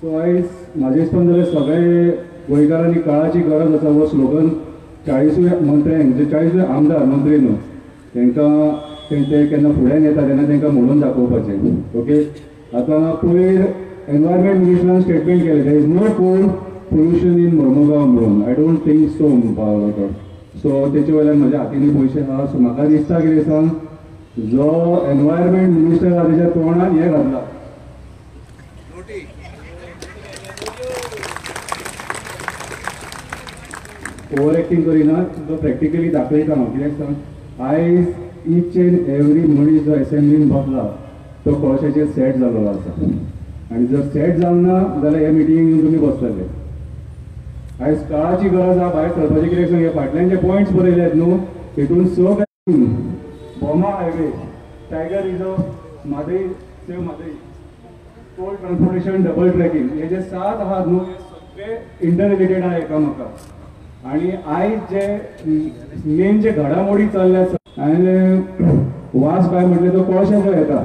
सो आयज म्हाजे हिसपान जाल्यार सगळे गोंयकारांनी काळाची गरज आसा हो स्लोगन 40 मंत्र्यांक, जे 40 आमदार मंत्री न्हू, तांकां ते केन्ना फुड्यान येता तेन्ना तांकां म्हणून दाखोवपाचें. ओके, आतां पयर एनवायरमेंट मिनिस्टरान स्टेटमेंट केलें, there is no coal pollution in Mormugao म्हणून. आय डोंट थिंक सो म्हणपाक लागलो. सो तेचे वयल्यान म्हाज्या हातींनी पयशे आहा. सो म्हाका दिसता कितें सांग, जो एनवायरमेंट मिनिस्टर आहा तेच्या तोंडान हें घातला, ओवर एक्टिंग करिना, तो प्रॅक्टिकली दाखयता हांव. कित्याक सांग, आयज ईच एंड एवरी मनीस जो एसेंब्लीन बसला तो कळशाचेर सेट जाल्लो आसा. आनी जर सेट जावना जाल्यार हे मिटिंगेक येवन तुमी बसतले. आयज काळाची गरज आहा भायर सरपाची. कित्याक सांग, हे फाटल्यान जे पॉयंट्स बरयल्यात न्हू, हितून Bhoma highway, tiger reserve, Mhadei save Mhadei, toll transportation, double tracking, हे जे 7 आहात न्हू, हे सगळे इंटर रिलेटेड आहा एकामेका. आणि आयज जे मेन जे घडामोडी चल्ल्या आनी वास काय म्हटले तो कोळशाचो येता.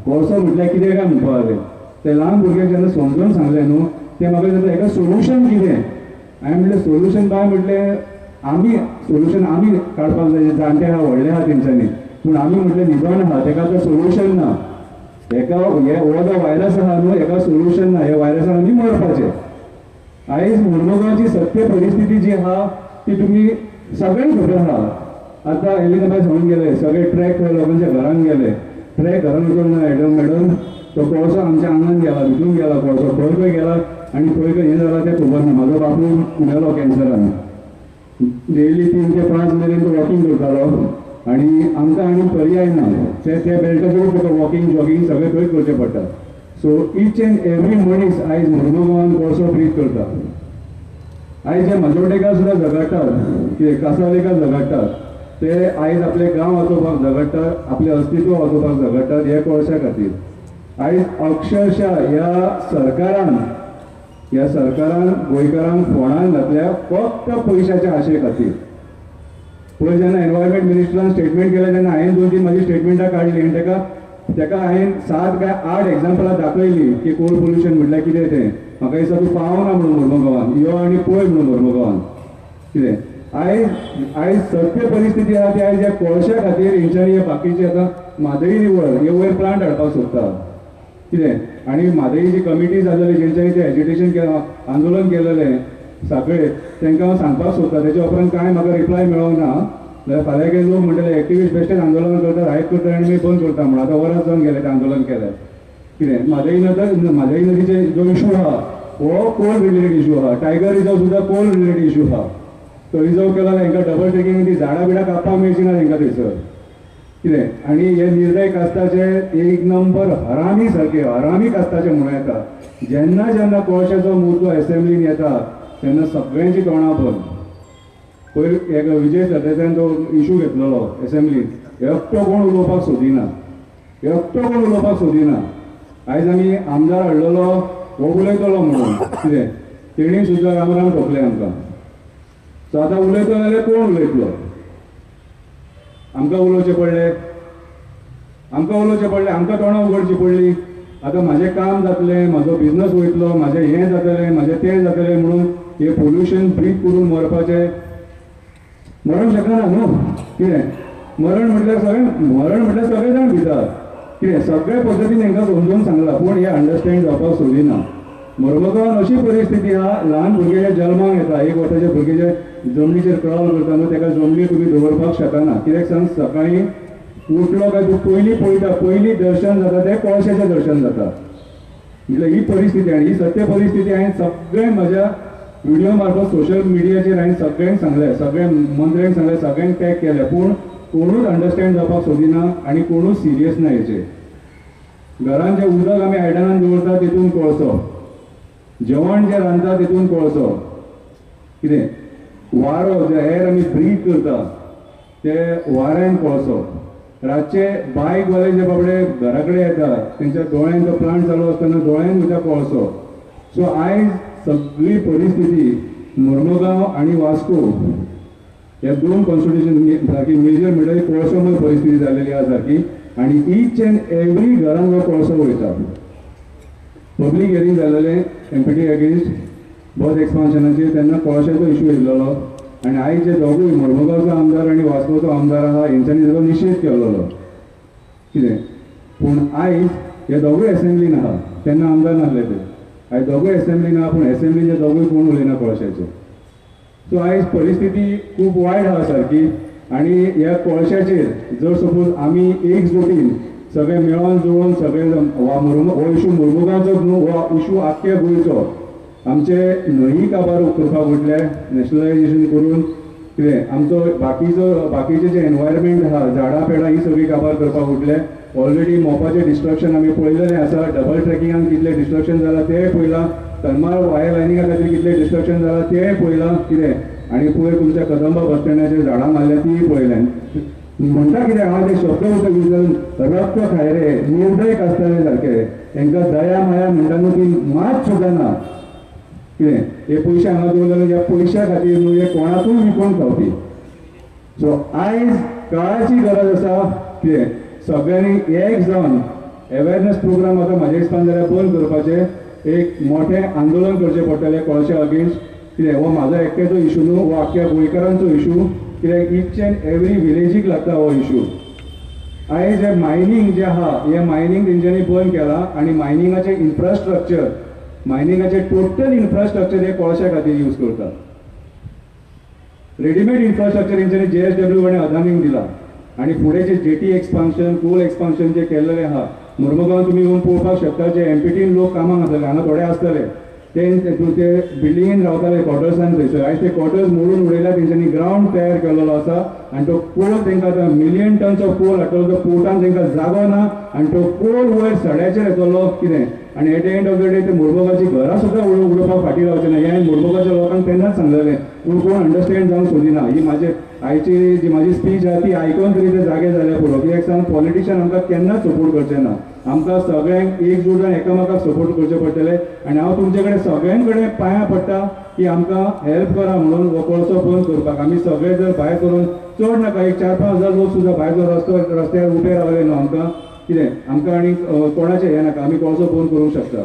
कोळसो म्हटल्यार कितें काय म्हणपाक लागले. ते ल्हान भुरग्यांक जेन्ना समजून सांगलें न्हू, ते म्हाका दिसता हेका सोल्युशन कितें. हांवें म्हणलें सोल्युशन काय म्हटलें, आमी सोल्युशन आमी काडपाक जाय, जाणटे आहा व्हडले आहा तेंच्यांनी, पूण आमी म्हटलें न्हिदोन आहा तेका आतां सोल्युशन ना. हेका हे हो जो व्हायरस आहा न्हू, हेका सोल्युशन ना. हे व्हायरसान आमी मरपाचें. आयज मुर्मुगांवची सत्य परिस्थिती जी आहा ती तुमी सगळ्यांक खबर आहा. आता एलिजाबाई सांगून गेले सगळे ट्रॅक लोकांच्या घरान गेले, ट्रॅक घरान वचून मॅडम तो कोळसो आमच्या आंगणान गेला, भितून गेला कोळसो, खंय गेला आनी खंय हें जालां तें खबर ना. म्हाजो बापूय मेलो कॅन्सरान. डेली 3 ते 5 मेरेन तो वॉकिंग करतालो आनी आमकां आनी पर्याय ना, त्या बेल्टाचेर तुका वॉकिंग जॉगिंग सगळें थंय करचें पडटा. सो ईच एंड एवरी मनीस आयज मुर्मुगांवान कोळसो ब्रीथ करता. आयज जे माजोड्डेकार सुद्दां झगडटात, कासावलेकार झगडटात, ते आयज आपले गांव वाचोवपाक झगडटात, आपलें अस्तित्व वाचोवपाक झगडटात हे कोळशा खातीर. आयज अक्षरशः ह्या सरकारान गोंयकारांक फोंडान घातल्या फक्त पयशाच्या आशे खातीर. पळय जेन्ना एनवायरमेंट मिनिस्टरान स्टेटमेंट केलें तेन्ना हांवें 2-3 म्हाजी स्टेटमेंटां काडली आनी तेका हांवें 7 काय 8 एग्जाम्पलां दाखयलीं की कोल पोल्युशन म्हटल्यार कितें तें. म्हाका दिसता तूं पावना म्हणून मुर्मुगांवान यो आनी पळय म्हणून मुर्मुगांवान कितें. आयज सत्य परिस्थिती आहा ती आयज ह्या कोळशा खातीर हेंच्यांनी हे बाकीचे आतां म्हादई निवळ हे वयर प्लांट हाडपाक सोदता कितें. आनी म्हादई जी कमिटी जालेली जेंच्यांनी तें एजिटेशन केलां, आंदोलन केलेलें सगळे तांकां हांव सांगपाक सोदता. तेच्या उपरांत कांय म्हाका रिप्लाय मेळोंक ना. जाल्यार फाल्यां कितें लोक म्हणटले एक्टिविस्ट बेश्टेच आंदोलन करतात, हायक करतात आनी मागीर बंद करता म्हणून. आतां वरां जावन गेले तें आंदोलन केलें कितें. म्हादई नदीचे जो इशू आहा हो कोल रिलेटेड इशू आहा. टायगर रिजर्व सुद्दां कोल रिलेटेड इशू आहा. तो रिजर्व केला तांकां डबल ट्रेकिंग ती झाडां बिडां कापपाक मेळची ना तांकां थंयसर कितें. आनी हे निर्दय कास्ताचे 1 नंबर हरामी कास्ताचे म्हणून येता. जेन्ना जेन्ना कोळशाचो मुद्दो एसेंब्लीन येता तेन्ना सगळ्यांची तोंडां बंद. पयर एक विजय सरदेसायान तो इशू घेतलेलो एसेंब्लीन, एकटो कोण उलोवपाक सोदिना. आयज आमी आमदार हाडलेलो हो उलयतलो म्हणून कितें, तेणी सुद्दां राम ठोकले आमकां. सो आतां उलयतलो जाल्यार कोण उलयतलो. आमकां उलोवचें पडलें, आमकां तोंडां उगडची पडली. आतां म्हाजें काम जातलें, म्हाजो बिझनस वयतलो, म्हाजें हें जातलें, म्हाजें तें जातलें म्हणून हे पोल्युशन ब्रीथ करून मरपाचें मरण शकना न्हू कितें. मरण म्हटल्यार सगळे जाण भितात कितें. सगळे पद्दतीन तांकां समजून सांगलां पूण हे अंडरस्टँड जावपाक सोदिना. मुर्मुगांवान अशी परिस्थिती आहा, ल्हान भुरगे जे जल्माक येता, 1 वर्साचे भुरगे जे जमनीचेर क्रॉल करता न्हू ताका जमनी तुमी दवरपाक शकना. कित्याक सांग, सकाळीं उठलो काय तूं पयलीं दर्शन जाता तें कोळशाचें दर्शन जाता. म्हणजे ही परिस्थिती आनी ही सत्य परिस्थिती हांवें सगळें म्हाज्या व्हिडिओ मार्फत सोशल मिडियाचेर हांवें सगळ्यांक सांगलें, सगळ्या मंत्र्यांक सांगलें, सगळ्यांक टॅग केलें, पूण कोणूच अंडरस्टँड जावपाक सोदिना आनी कोणूच सिरियस ना हेचेर. घरान जें उदक आमी आयदनान दवरता तितून कोळसो, जेवण जें रांदता तितून कोळसो कितें. वारो जे एअर आमी ब्रीथ करता ते वाऱ्यान कोळसो. रातचे बायकवाले जे बाबडे घरा कडेन येता तेंच्या दोळ्यान तो प्लांट चालू आसतना दोळ्यान वयता कोळसो. सो आयज सगळी परिस्थिती मुर्मुगांव आनी वास्को ह्या 2 कॉन्स्टिट्युशन सारकी मेजर म्हणल्यार कोळसोमय परिस्थिती जालेली आहा सारकी. आनी ईच एंड एवरी घरान हो कोळसो वयता. पब्लीक हियरींग जालेलें एमपीटी अगेन्स्ट बस एक्सपान्शनाचेर तेन्ना कोळशाचो इशू येयलेलो आनी आयज जे दोगूय मुर्मुगांवचो आमदार आनी वास्कोचो आमदार आहा हेंच्यांनी ताचो निशेध केलेलो कितें. पूण आयज हे दोगूय एसेंब्लीन आहा, तेन्ना आमदार नासले ते. आयज दोगूय एसेंब्लीन आहा पूण एसेंब्लीचे दोगूय कोण उलयना कोळशाचेर. सो आयज परिस्थिती खूब वायट आहा सारकी. आनी ह्या कोळशाचेर जर सपोज आमी एकजुटीन सगळे मेळोन जुळोन सगळे हो इशू मुर्मुगांवचो न्हू, हो इशू आख्ख्या गोंयचो आमचे न्हंयी काबार करपाक म्हटल्यार नॅशनलायजेशन करून कितें आमचो बाकीचे जे एनवायरमेंट आहा, झाडां पेडां ही सगळी काबार करपाक म्हटल्यार ऑलरेडी मोपाचें डिस्ट्रक्शन आमी पळयलेलें आसा. डबल ट्रॅकिंगान कितलें डिस्ट्रक्शन जालां तेंय पळयलां, थर्मल वायर लायनिंगा खातीर कितलें डिस्ट्रक्शन जालां तेंय पळयलां कितें. आनी पयर तुमच्या कदंबा बस स्टँडाचेर झाडां मारल्या तीय पळयल्यां. म्हणटा कितें हांव ते शब्द विचारून रक्त खाय रे, निर्दय कास्ताले सारके, तांकां दया माया म्हणटा न्हू ती मात सुद्दां ना कितें. हे पयशे हांगा दवरलेले ह्या पयशा खातीर न्हू हे कोणाकूय विकून खावपी. सो आयज काळाची गरज आसा कितें सगळ्यांनी एक जावन अवेरनेस प्रोग्राम आतां म्हाज्या हिसपान जाल्यार बंद करपाचें, एक मोठें आंदोलन करचें पडटलें कोळशा अगेन्स्ट कितें. हो म्हाजो एकट्याचो इशू न्हू, हो आख्ख्या गोंयकारांचो इशू कित्याक ईच एंड एवरी विलेजीक लागता हो इशू. आयज हे मायनींग जें आहा हें मायनींग तेंच्यांनी बंद केलां आनी मायनिंगाचें इन्फ्रास्ट्रक्चर, मायनिंगाचें टोटल इन्फ्रास्ट्रक्चर हे कोळशा खातीर यूज करता. रेडीमेड इन्फ्रास्ट्रक्चर हेंच्यांनी JSW आणि अदानीक दिला आणि फुडें जे जेटी एक्सपान्शन कोल एक्सपान्शन जे केल्लेलें आहा मुर्मुगांव तुमी येवन पळोवपाक शकता जे एमपीटीन लोक कामाक आसतले हांगा थोडे आसतले ते बिल्डिंगेन रावताले क्वॉर्टर्सान थंयसर आयज ते क्वॉर्टर्स मोडून उडयल्या तेंच्यांनी ग्रावंड तयार केलेलो आसा आनी तो कोल तेंकां आतां मिलियन टन्स ऑफ कोल हाडटलो तो पोर्टान तेंकां जागो ना आनी तो कोल वयर सड्याचेर येतलो कितें आनी at the end of the day ते मुर्मुगांवची घरां सुद्दां उडोवपाक फाटीं रावचें ना हें मुर्मुगांवच्या लोकांक तेन्नाच सांगलेलें पूण कोण अंडरस्टँड जावंक सोदिना ही म्हाजे आयची जी म्हाजी स्पीच आहा ती आयकून तरी ते जागे जाल्या पुरो कित्याक सांग पॉलिटिशियन आमकां केन्नाच सपोर्ट करचे ना आमकां सगळ्यांक एकजूट जावन एकामेकाक सपोर्ट करचे पडटले आनी हांव तुमचे कडेन सगळ्यां कडेन पांयां पडटा की आमकां हेल्प करा म्हणून हो कोळसो बंद करपाक आमी सगळे जर भायर करून चड नाका एक 4-5 हजार लोक सुद्दां भायर जर रस्त्यार उबे रावले न्हू आमकां कितें आमकां आनी कोणाचें हें नाका आमी कोळसो बंद करूंक शकता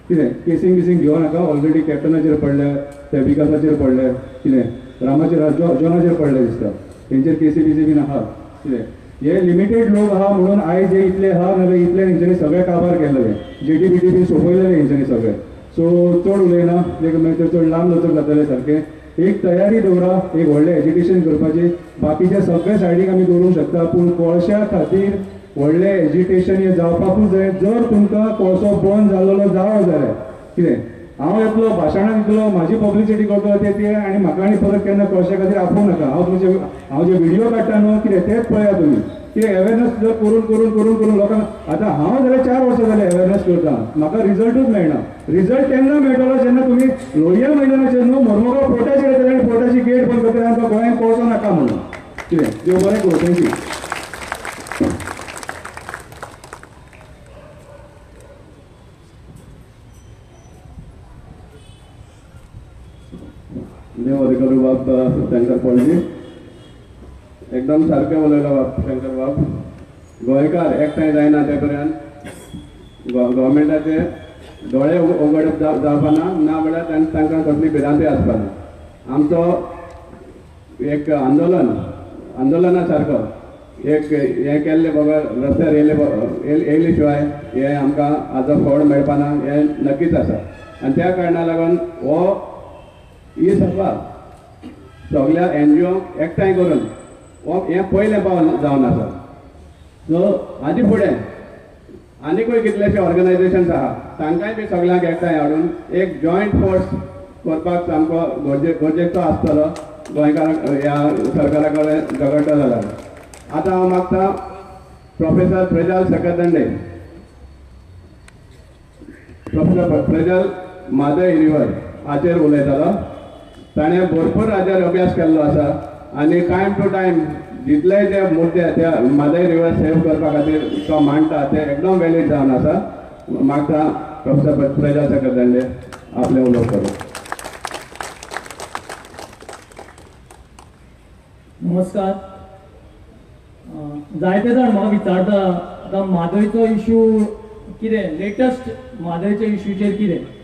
कितें केसींग बिसींग घेवं नाका ऑलरेडी कॅप्टनाचेर पडले ते विकासाचेर पडले कितें रामाचेर जॉनाचेर पडले दिसता तेंचेर केसी बिसी बीन आहा कितें हे लिमिटेड लोक आहा म्हणून आयज जे इतले आहा नाजाल्यार इतले हेंच्यांनी सगळे काबार केल्लेले जेटी बीटी बी सोंपयलेले हेंच्यांनी सगळे सो चड उलयना मागीर चड लांब लचक जातले सारकें एक तयारी दवरा एक व्हडलें एज्युकेशन करपाचें बाकीचे सगळे सायडीक आमी दवरूंक शकता पूण कोळशा खातीर व्हडलें एज्युकेशन हें जावपाकूच जाय जर तुमकां कोळसो बंद जाल्लो जावो जाल्यार कितें हांव येतलो भाशणां दितलो म्हाजी पब्लिसिटी करतलो ते आनी म्हाका आनी परत केन्ना कोळशा खातीर आपोवं नाका हांव जे व्हिडिओ काडटा न्हू कितें तेच पळया तुमी कितें अवेरनस जर करून करून करून करून लोकांक आतां हांव जाल्यार 4 वर्सां जाले अवेरनस करता म्हाका रिजल्टूच मेळना रिजल्ट केन्ना मेळटलो जेन्ना तुमी लोलया मैदानाचेर न्हू मुर्मुगांव पोर्टाचेर येतले आनी पोर्टाची गेट बंद करतले आमकां गोंयांत कोळसो नाका म्हणून कितें देव बरें करूं थँक्यू देव बरें करूं बाब शंकर पॉलजी एकदम सारकें उलयलो बाब शंकर बाब गोंयकार एकठांय जायना ते पर्यंत गव्हर्मेंटाचे दोळे उगडप जावपाना ना म्हळ्यार तांकां कसली भिरांती आसपाना आमचो एक आंदोलना सारको एक हें केल्ले बगर रस्त्यार येयले शिवाय हें आमकां हाजो फळ मेळपाना हें नक्कीच आसा आनी त्या कारणाक लागून हो ही सभा सगळ्या NGO एकठांय करून हो हें पयलें पावल जावन आसा सो हाजे फुडें आनीकूय कितलेशे ऑर्गनायजेशन्स आहा तांकांय बी सगळ्यांक एकठांय हाडून एक जॉयंट फोर्स करपाक सामको गरजेचो आसतलो गोंयकारांक ह्या सरकारा कडेन झगडटा जाल्यार आतां हांव मागता प्रोफेसर प्रज्वल सकदंडे प्रोफेसर प्रज्वल माधव हिरीवर हाचेर उलयतालो ताणें भरपूर हाचेर अभ्यास केल्लो आसा आनी टायम टू टायम जितले जे मुद्दे त्या माधव रिवर सेव करपा खातीर तो मांडटा ते एकदम वॅलीड जावन आसा मागता प्रोफेसर प्रज्वल सकदंडे आपले उलोवप करूं नमस्कार जायते जाण म्हाका विचारता आतां म्हादयचो इश्यू कितें लेटस्ट म्हादयच्या इश्यूचेर कितें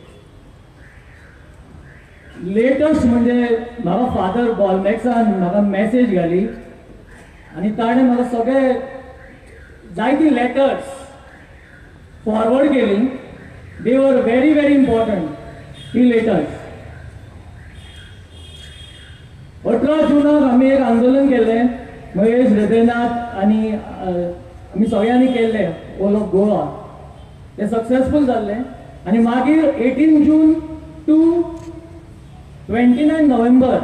लेटस्ट म्हणजे म्हाका फादर बॉलमॅक्सान म्हाका मॅसेज घाली आनी ताणें म्हाका सगळे जायती लेटर्स फॉरवर्ड केली they were very very important ही लेटर्स 18 जूनाक आमी एक आंदोलन केल्लें महेश हृदयनाथ आनी आमी सगळ्यांनी केल्लें ऑल ऑफ गोवा तें सक्सेसफूल जाल्लें आनी मागीर 18 June to 29 November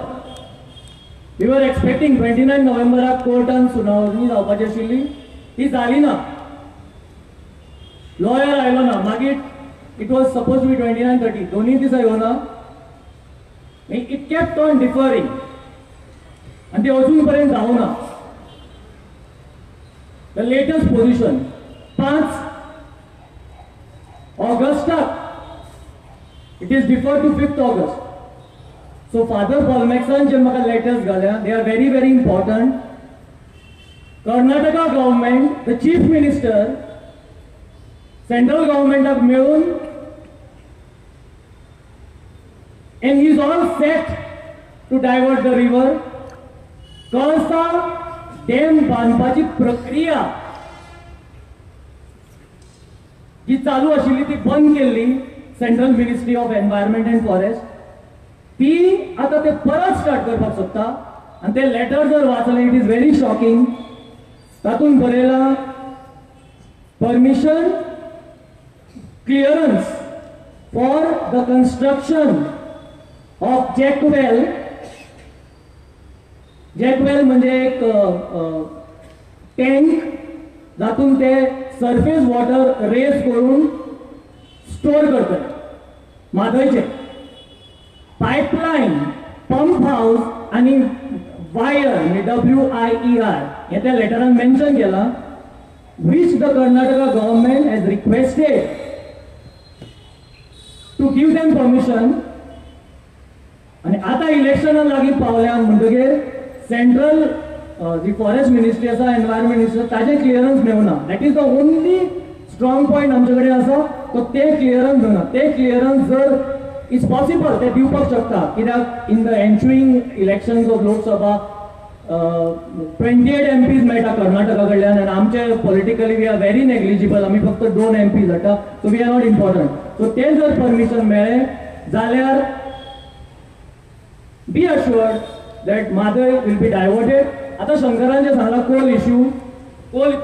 we were expecting 29 नोव्हेंबराक कोर्टान सुनावणी जावपाची आशिल्ली ती जाली ना लॉयर आयलो ना मागीर it was suppose to be 29-30 दोनूय दिसा येवना इट केप्ट ऑन डिफरिंग आनी ते अजून पर्यंत जावना द लेटेस्ट पोजिशन 5 ऑगस्टाक it is deferred to 5th August so father बॉलमॅक्सान जे म्हाका लेटर्स घाल्या they are very very important Karnataka government the chief minister central गव्हर्मेंटाक मेळून and he is all set to divert the river. कळसा डॅम बांदपाची प्रक्रिया जी चालू आशिल्ली ती बंद केल्ली central ministry of environment and forest ती आता ते परत स्टार्ट करपाक सोदता आनी ते लेटर जर वाचलें इट इज व्हेरी शॉकिंग. तातूंत बरयलां permission clearance for the construction of jack well. Jack well म्हणजे एक टँक जातून ते सरफेस वॉटर रेस करून स्टोर करतले. म्हादयचे पायपलायन, पंप हाऊस आणि वायर म्हणजे WIER हे त्या लेटरान मेन्शन केला, which the Karnataka government has requested to give them permission. आणि आता इलेक्शनाक लागीं पावल्या म्हणटकीर सेंट्रल जी फॉरेस्ट मिनिस्ट्री आसा, एनवायरमेंट मिनिस्टर, ताजे क्लियरन्स मेळना. That is the only strong point आमचे कडेन आसा, तो ते क्लियरन्स मेळना. ते क्लियरन्स जर इज पॉसिबल ते दिवपाक शकता, कित्याक in the ensuing elections of Lok Sabha 28 MPs मेळटा कर्नाटका कडल्यान आनी आमचे politically we are very negligible. आमी फक्त 2 MPs जाता, so we are not important. So ते जर परमिशन मेळ्ळें जाल्यार be assured that Mhadei will be diverted. आता शंकरान जे सांगला कोल इश्यू,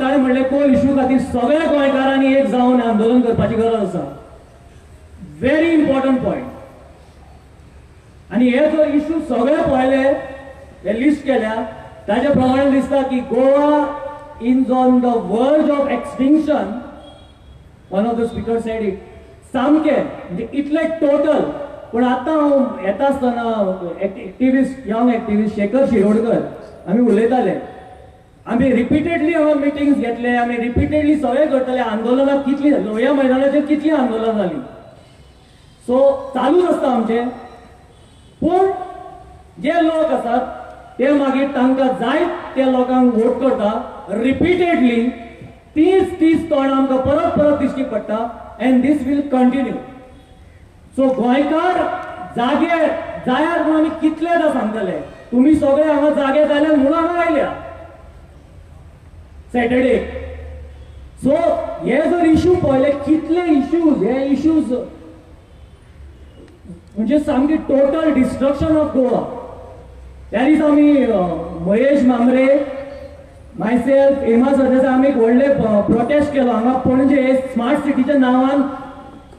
ताणें म्हणलें कोल इश्यू खातीर सगळ्या गोंयकारांनी एक जावन आंदोलन करपाची गरज आसा. Very important point. आणि हे जर इश्यू सगळे पळयले, हे लिस्ट केल्या, ताचे प्रमाणे दिसता की गोवा इज ऑन द वर्ज of extinction. One of the speaker sed it. सामके म्हणजे इतले टोटल. पण आता हांव येता आसतना activist, young activist Shekhar Shirodkar आमी उलयताले. आमी रिपिटेडली हांगा मिटिंग्स घेतले, आमी रिपिटेडली सगळे करतले. आंदोलनां कितली लोहया मैदानाचेर कितली आंदोलनां जाली. सो चालूच आसता आमचे. पूण जे लोक आसात ते मागीर तांकां जाय त्या लोकांक वोट करता. रिपिटेडली तीच तोंड आमकां परत परत दिश्टी पडटा. And this will continue. So गोंयकार जागे जायार म्हणून आमी कितलेदा सांगतले, तुमी सगळे हांगा जागे जाल्यार म्हणून हांगा आयल्या सॅटर्डे. सो हे जर इश्यू पळयले, कितले इश्यूज, हे इश्यूज म्हणजे सामकी टोटल डिस्ट्रक्शन ऑफ गोवा. त्या दिसा आमी महेश मांद्रे, मायसेल्फ, हेमा सरदेसाय आमी एक व्हडले प्रोटेस्ट केलो हांगा पणजे स्मार्ट सिटीच्या नांवान.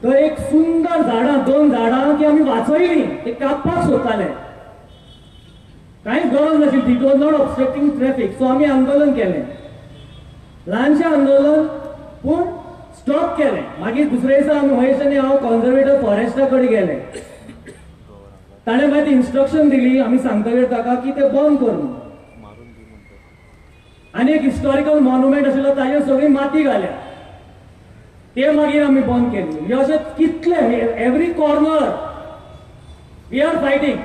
तो एक सुंदर झाडां, 2 झाडां की आमी वाचयलीं, ते कापपाक सोदताले. कांयच गरज नाशिल्ली, it was not obstructing traffic. So आमी आंदोलन केलें, ल्हानशें आंदोलन, पूण स्टॉप केलें. मागीर दुसरे दिसा आमी महेश आनी हांव कॉन्झर्वेटर फॉरेस्टा कडेन गेले. ताणें मागीर इन्स्ट्रक्शन दिली, आमी सांगतकीर ताका की ते बंद कर म्हणून. आनी एक हिस्टॉरिकल मॉन्युमेंट आशिल्लो, ताजेर सगळी माती घाल्या, ते मागीर आमी बंद केली. म्हणजे अशें कितले every corner we are fighting.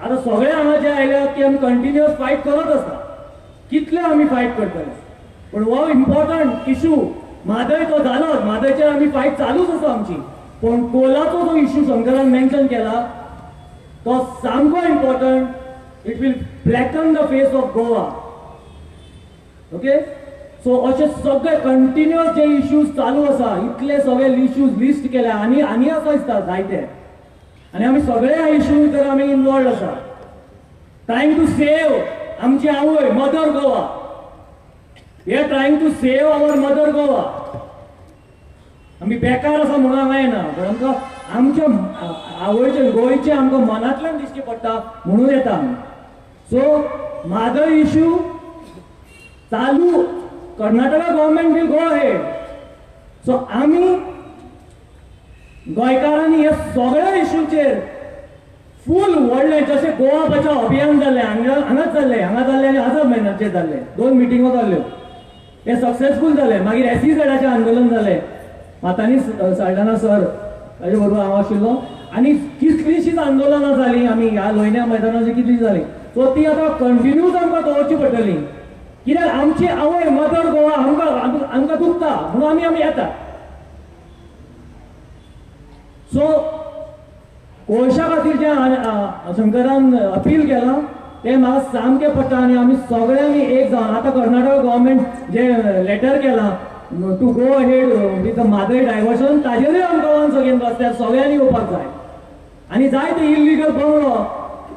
आता सगळे हांगा जे आयल्यात की आमी कंटिन्युअस फायट करत आसता. कितले आमी फायट करतले. पण हो इम्पॉर्टंट इश्यू म्हादय तो जालोच, म्हादयचेर आमी फायट चालूच आसा आमची. पण कोलाचो जो इश्यू शंकरान मेन्शन केला तो सामको important. It will blacken the face of Goa. Okay. So असे सगळे कंटिन्युअस जे इश्यूज चालू आसा, इतले सगळे इश्यूज लिस्ट केले, आनी आसा दिसता जायते. आनी आमी सगळे ह्या इश्यू भितर आमी इन्वॉल्ड आसा. ट्रायंग टू सेव आमची आवय mother Goa. We are trying to save our mother Goa. आमी बेकार आसा म्हणून हांगा येना, पण आमकां आमच्या आवयचे गोंयचे आमकां मनांतल्यान दिश्टी पडटा म्हणून येता आमी. सो म्हादय इश्यू चालू. Karnataka government will go ahead. So आमी गोंयकारांनी हे सगळ्या इश्यूचेर फूल व्हडले, जशें गोवा बचाव अभियान जाल्लें हांगाच जाल्लें आनी हजार महिन्याचेर जाल्ले 2 मिटिंगो जाल्ल्यो, हे सक्सेसफूल जाले. मागीर SEZचे आंदोलन जालें, मातानी साल्ढाणा सर ताजे बरोबर हांव आशिल्लो, आनी कितलींशींच आंदोलनां जालीं. आमी ह्या लोयन्या मैदानाचेर कितलीं जालीं. सो ती आतां कंटिन्यूच आमकां दवरची पडटलीं, कित्याक आमची आवय मदर गोवा आमकां दुखता म्हणून आमी येता. सो कोळशा खातीर जे शंकरान अपील केलां ते म्हाका सामकें पडटा. आनी आमी सगळ्यांनी एक जावन आतां कर्नाटका गव्हर्नमेंट जे लेटर केलां to go ahead with the Mhadei diversion, ताजेरूय आमकां वन्स अगेन रस्त्यार सगळ्यांनी येवपाक जाय. आनी जाय ते इल्लिगल बंगलो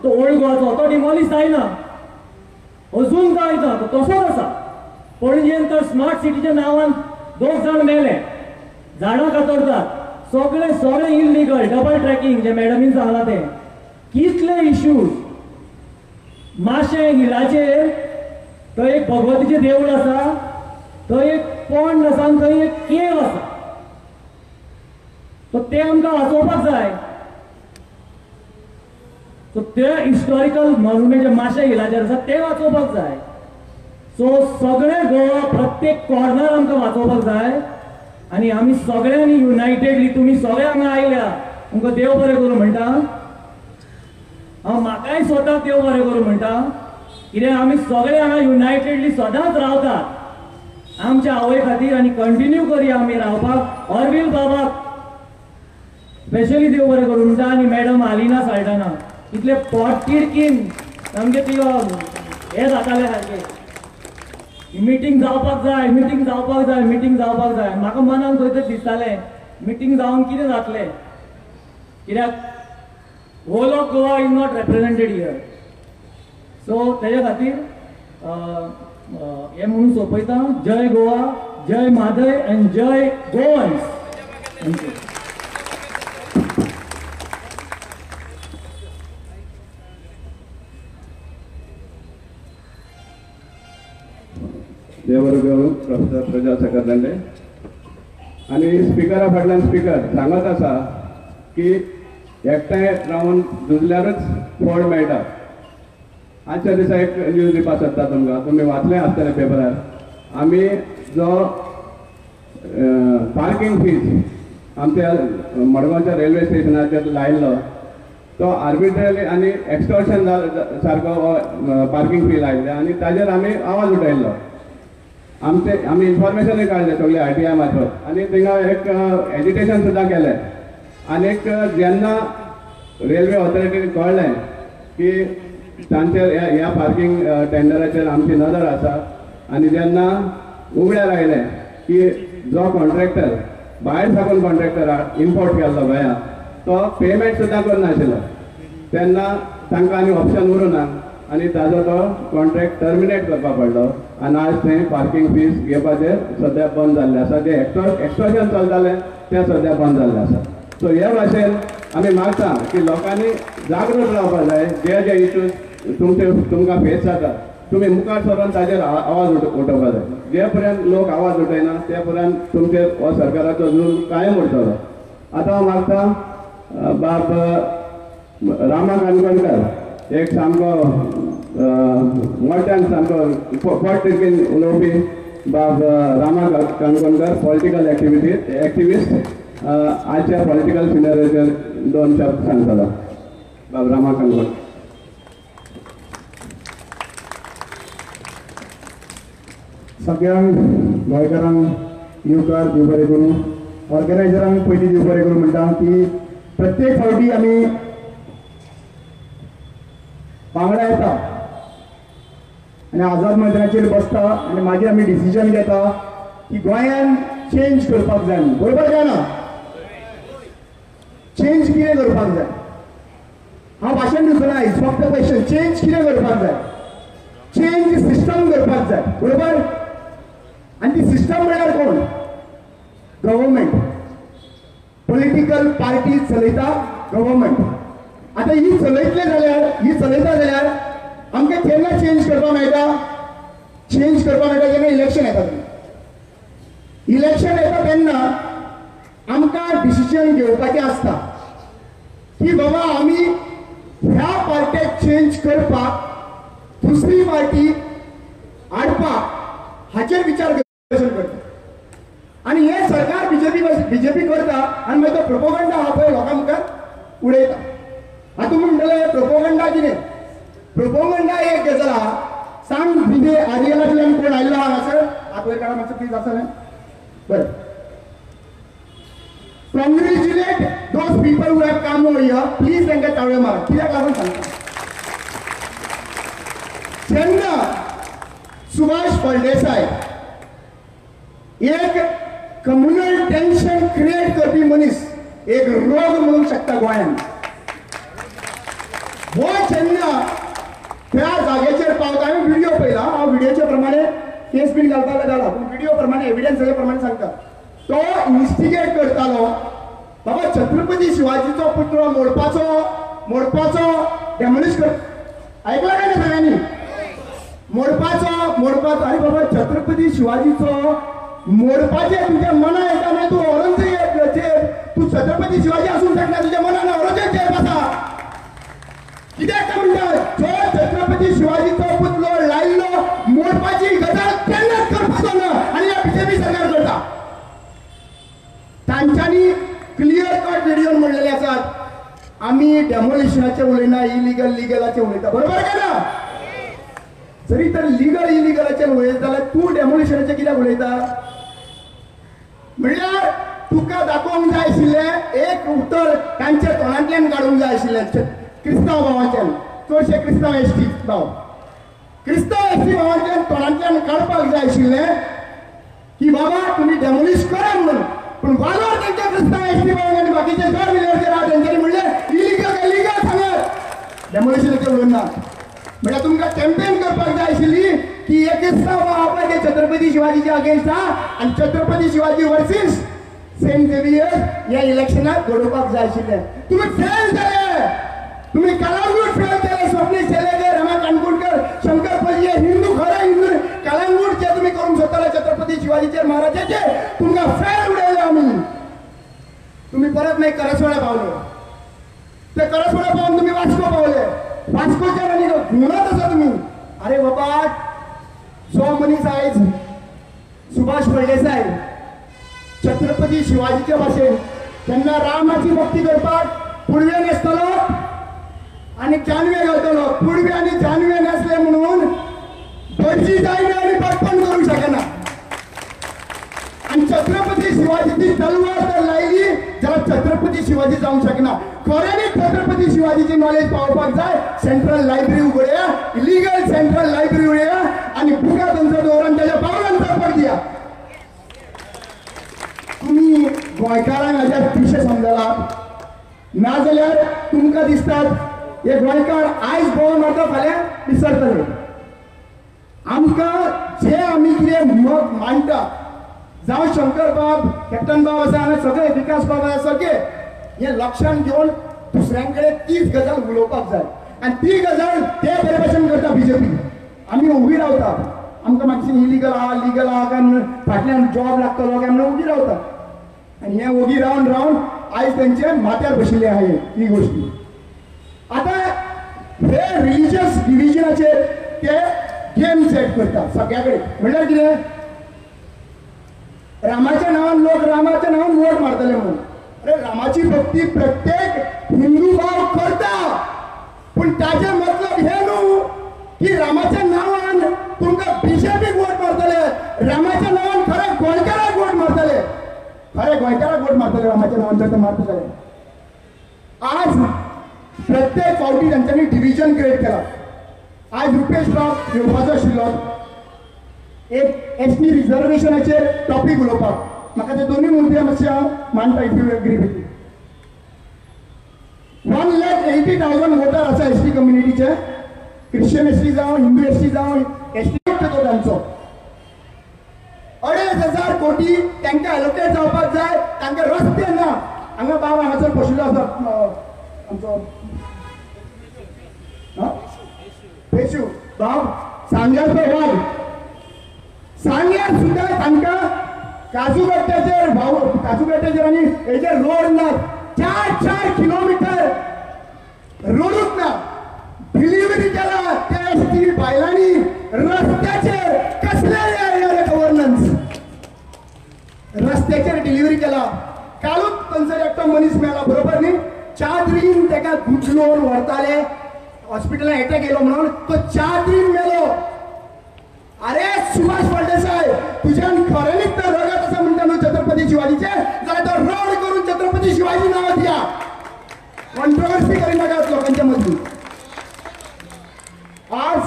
तो ओल्ड गोवाचो तो डिमॉलिश जायना, अजून जायना, तो तसोच आसा. पणजेन तर स्मार्ट सिटीच्या नांवान 2 जाण मेले, झाडां कातरतात, सगळे इल्लिगल. डबल ट्रॅकिंग जे मॅडमीन सांगला ते कितले इश्यूज. माशे हिलाचेर थंय एक भगवतीचें देवूळ आसा, थंय एक पॉन्ड आसा आनी थंय एक केव आसा. सो ते आमकां वाचोवपाक जाय. सो ते हिस्टॉरिकल मॉन्युमेंट जे माशे हिलाचेर आसा ते वाचोवपाक जाय. सो सगळे गोवा प्रत्येक कॉर्नर आमकां वाचोवपाक जाय आनी आमी सगळ्यांनी युनायटेडली, तुमी सगळे हांगा आयल्या, तुमकां देव बरें करूं म्हणटा. हांव म्हाकाय स्वताक देव बरें करूं म्हणटा, कित्याक आमी सगळे हांगा युनायटेडली सदांच रावतात आमच्या आवय खातीर आनी कंटिन्यू करया आमी रावपाक. ऑरवील बाबाक स्पेशली देव बरें करूं म्हणटा आनी मॅडम आलिना साल्टाना इतले पोटतिडकीन सामके ती हे जाताले सारके. मिटींग जावपाक जाय, मिटींग जावपाक जाय, मिटींग जावपाक जाय. म्हाका मनान खंय तरी दिसतालें मिटींग जावन कितें जातलें, कित्याक whole of Goa is not represented here. So तेज्या खातीर हे म्हणून सोंपयता, जय गोवा, जय मादय एंड जय गोवन्स. थँक्यू. देवरगो प्रोफेसर प्रज्वल सकरदंडे आणि स्पिकरा फाटल्यान स्पिकर सांगत आसा की एकठांय रावन झुजल्यारच फळ मेळटा. आजच्या दिसा एक न्यूज दिवपाक सोदता तुमकां, तुमी वाचलें आसतलें पेपरार. आमी जो पार्किंग फीज आमच्या मडगांवच्या रेल्वे स्टेशनाचेर लायल्लो तो आर्बिट्ररी आनी एक्स्टॉर्शन सारको पार्किंग फी लायल्ले आनी ताजेर आमी आवाज उठयल्लो. आमी इन्फॉर्मेशनूय काडलें सगळे RTI मार्फत आनी थिंगा एक एजिटेशन सुद्दां केलें. आनी जेन्ना रेल्वे ऑथॉरिटीन कळ्ळें की तांचेर ह्या पार्किंग टेंडराचेर आमची नदर आसा आनी जेन्ना उगड्यार आयलें की जो कॉन्ट्रॅक्टर भायर साकून कॉन्ट्रॅक्टर इम्पोर्ट केल्लो गोंया तो पेमेंट सुद्दां करनाशिल्लो, तेन्ना तांकां आनी ऑप्शन उरूं ना आनी ताजो तो कॉन्ट्रॅक्ट टर्मिनेट करपा पडलो. आनी आज थंय पार्किंग फीज घेवपाचें सद्या बंद जाल्लें आसा. जे एक्स्टॉर्शन चलतालें तें सद्या बंद जाल्लें आसा. सो ह्या भाशेन आमी मागता की लोकांनी जागृत रावपाक जाय. जे जे इश्यूज तुमकां फेस जाता तुमी मुखार सरून ताजेर आवाज उठोवपाक जाय. जे पर्यंत लोक आवाज उठयना ते पर्यंत तुमचेर हो सरकाराचो झूल कायम उरतलो. आतां हांव मागता बाब रामा काणकोणकर, एक सामको मोठ्यान सामको पोट तिडकीन उलोवपी बाब रामा काणकोणकर, पॉलिटिकल एक्टिविस्ट, आजच्या पॉलिटिकल सिनेरीचेर 2 शब्द सांगतलो. बाब रामा काणकोणकर. सगळ्यांक गोंयकारांक येवकार देव बरें करूं. ऑर्गनायझरांक पयलीं देव बरें करूं म्हणटा की प्रत्येक फावटी आमी वांगडा येता आनी आझाद मैदानाचेर बसता आनी मागीर आमी डिसिजन घेता की गोंयान चेंज करपाक जाय. बरोबर काय ना? चेंज कितें करपाक जाय? हांव भाशण दिवचो ना, इट्स फक्त क्वेश्चन. चेंज कितें करपाक जाय? चेंज सिस्टम करपाक जाय. बरोबर? आनी ती सिस्टम म्हळ्यार कोण? गव्हर्मेंट. पॉलिटिकल पार्टी चलयता गव्हर्मेंट. आता ही चलयतले जाल्यार, ही चलयता जाल्यार आमकां केन्ना चेंज करपाक मेळटा? चेंज करपाक मेळटा जेन्ना इलेक्शन येता. इलेक्शन येता तेन्ना आमकां डिसिजन घेवपाचें आसता की बाबा आमी ह्या पार्टेक चेंज करपाक दुसरी पार्टी हाडपाक हाचेर विचार करता. आनी हे सरकार बीजेपी करता आनी मागीर तो प्रोपोगंडा हा पळय लोकां मुखार उडयता. आतां तुमी म्हणटले प्रोपोगंडा कितें? प्रोपोगंडा एक गजाल आहा. सांग बिजे आर्यलांतल्यान कोण आयिल्लो आहा हांगासर? हात वयर काडा मातसो प्लीज. आसलें बरें. Congratulate those people who have come over here. Please तांकां ताळयो मारा. कित्याक लागून सांगता? जेन्ना सुभाष फळदेसाय एक कम्युनल टेन्शन क्रिएट करपी मनीस, एक रोग म्हणूंक शकता गोंयांत, हो जेन्ना त्या जागेचेर पावता हांवें व्हिडिओ पळयला हांव व्हिडिओच्या प्रमाणे केस बीन घालतालो घाला पूण व्हिडिओ प्रमाणे एविडन्स प्रमाणे सांगता तो इन्व्हेस्टिगेट करतालो बाबा छत्रपती शिवाजीचो पुतळो मोडपाचो डेमोलिश कर ऐकला काय ना सगळ्यांनी मोडपाचो अरे बाबा छत्रपती शिवाजीचो मोडपाचे तुझ्या मना येता नाही तू औरंगजेब तू छत्रपती शिवाजी असून शकता तुझ्या मनानं औरंगजेब बसा कित्याक काय म्हणतात जो छत्रपती शिवाजीचो पुतळो लायल्लो मोडपाची गजाल केन्नाच करपाचो ना आणि या बीजेपी सरकार करता तांच्यांनी क्लियर कट व्हिडिओन म्हणलेले आसात आम्ही डेमोलिशनाचे उलयना लिगलाचे उलयता बरोबर काय ना जरी तर इलिगलाचे उलयता जाल्यार तूं डेमोलिशनाचे कित्याक उलयता म्हणल्यार तुका दाखोवंक जाय आशिल्लें एक उतर तांच्या तोंडांतल्यान काडूंक जाय आशिल्लें क्रिस्तांव भावांच्यान चडशे क्रिस्तांव एसटी भावांच्यान तोंडांतल्यान काडपाक जाय आशिल्लें की बाबा तुमी डेमोलिश करा म्हणून पण वालोर त्यांच्या क्रिस्तांव एसटी भावांक आनी बाकीचे जड विलेजर आहा तेंच्यांनी म्हणलें इलिगल सांगात डेमोलिशनाचे उलयना म्हणजे तुमकां कॅम्पेन करपाक जाय आशिल्ली की एक क्रिस्तांव भाव पळय ते छत्रपती शिवाजीच्या अगेन्स्ट आहा आनी Chhatrapati Shivaji versus saint Xavier ह्या इलेक्शनाक घडोवपाक जाय आशिल्लें तुमी फेल जाले तुम्ही कलंगूट फेल केले स्वप्नील शेलेकर रमा काणकोणकर शंकर पल्ली हिंदू खरे हिंदू कलंगूट जे तुम्ही करूंक सोदताले छत्रपती शिवाजीचे महाराजाचे तुमकां फेल उडयले आमी तुम्ही परत मागीर करसवाडा पावले ते करसवाडा पावन तुम्ही वास्को पावले वास्कोच्यान आनी घुमत आसा तुम्ही अरे बाबा जो मनीस आयज सुभाष फळदेसाय छत्रपती शिवाजीच्या भाशेन तेन्ना रामाची भक्ती करपाक पुडवे न्हेसतलो आणि जानवे घालतलो पुडवे आणि जानवे नसले म्हणून भटजी जायना आणि पटपण करू शकना आणि छत्रपती शिवाजीची तलवार जर लायली जाल्यार छत्रपती शिवाजी जावंक शकना खऱ्यांनी छत्रपती शिवाजीची नॉलेज पावपाक जाय सेंट्रल लायब्ररी उगडया इलिगल सेंट्रल लायब्ररी उगडया आणि बुकां तांचो दवरून त्याच्या पावलांत चडपाक दिया तुम्ही गोंयकारांक हाज्या पिशे समजला नाजाल्यार तुमकां दिसतात हे गोंयकार आयज बोवाळ मारता फाल्यां विसरतले आमकां जे आमी कितें मत मांडटा जावं शंकर बाब कॅप्टन बाब आसा आनी सगळे विकास बाब आसा सगळे हे लक्षांत घेवन दुसऱ्यां कडेन तीच गजाल उलोवपाक जाय आनी ती गजाल ते बरे भशेन करता बीजेपी आमी उबी रावता आमकां मातशें इलिगल आहा लिगल आहा काय फाटल्यान जॉब लागतलो काय म्हणून उबी रावता आणि हे उगी रावन रावन आयज त्यांचे माथ्यार बशिल्ले आहे ही गोष्टी आता हे रिलिजियस डिव्हिजनाचेर ते गेम सेट करता सगळ्याकडे म्हणल्यार कितें रामाच्या नांवान लोक रामाच्या नांवान वोट मारतले म्हणून अरे रामाची भक्ती प्रत्येक हिंदू भाव करता पण ताचे मतलब हे न्हू की रामाच्या नांवान तुमकां बीजेपीक वोट मारतले रामाच्या नांवान खरे गोंयकाराक वोट मारतले खरे गोंयकाराक वोट मारतले रामाच्या नांवान जर ते मारतले आज प्रत्येक फावटी तांच्यांनी डिव्हिजन क्रिएट केला आज रुपेश राव येवपाचो आशिल्लो एक एसटी रिजर्वेशनाचेर टॉपीक उलोवपाक म्हाका ते दोनूय मुद्दे मातशे हांव मांडटा if you agree with 1,80,000 voter आसा एसटी कम्युनिटीचे क्रिश्चन एसटी जावं हिंदू एसटी जावं एसटी तो तांचो 2,500 कोटी तांकां एलोकेट जावपाक जाय तांकां रस्ते ना हांगा बाब हांगासर बशिल्लो आसा आमचो पेशू बाब सांग्यार वाघ सांग्यार सुद्धा तांकां काजूगट्ट्याचेर आनी हेचेर रोड ना 4 किलोमीटर रोडूच ना डिलिव्हरी केला त्या एसटी बायलांनी रस्त्याचेर कसले गव्हर्नन्स रस्त्याचेर डिलिव्हरी केला कालूच थंयसर एकटो मनीस मेळ्ळा बरोबर न्ही चादरीन ताका गुंजलोन व्हरताले हॉस्पिटलांत एटॅक येयलो म्हणून तो चादरीन मेलो अरे सुभाष फळदेसाय तुज्यान खऱ्यांनीच तर रगत आसा म्हणटा न्हू छत्रपती शिवाजीचे जाल्यार तो रोड करून छत्रपती शिवाजी नांव दिया कॉन्ट्रोवर्सी करिनाकात लोकांच्या मदीं आज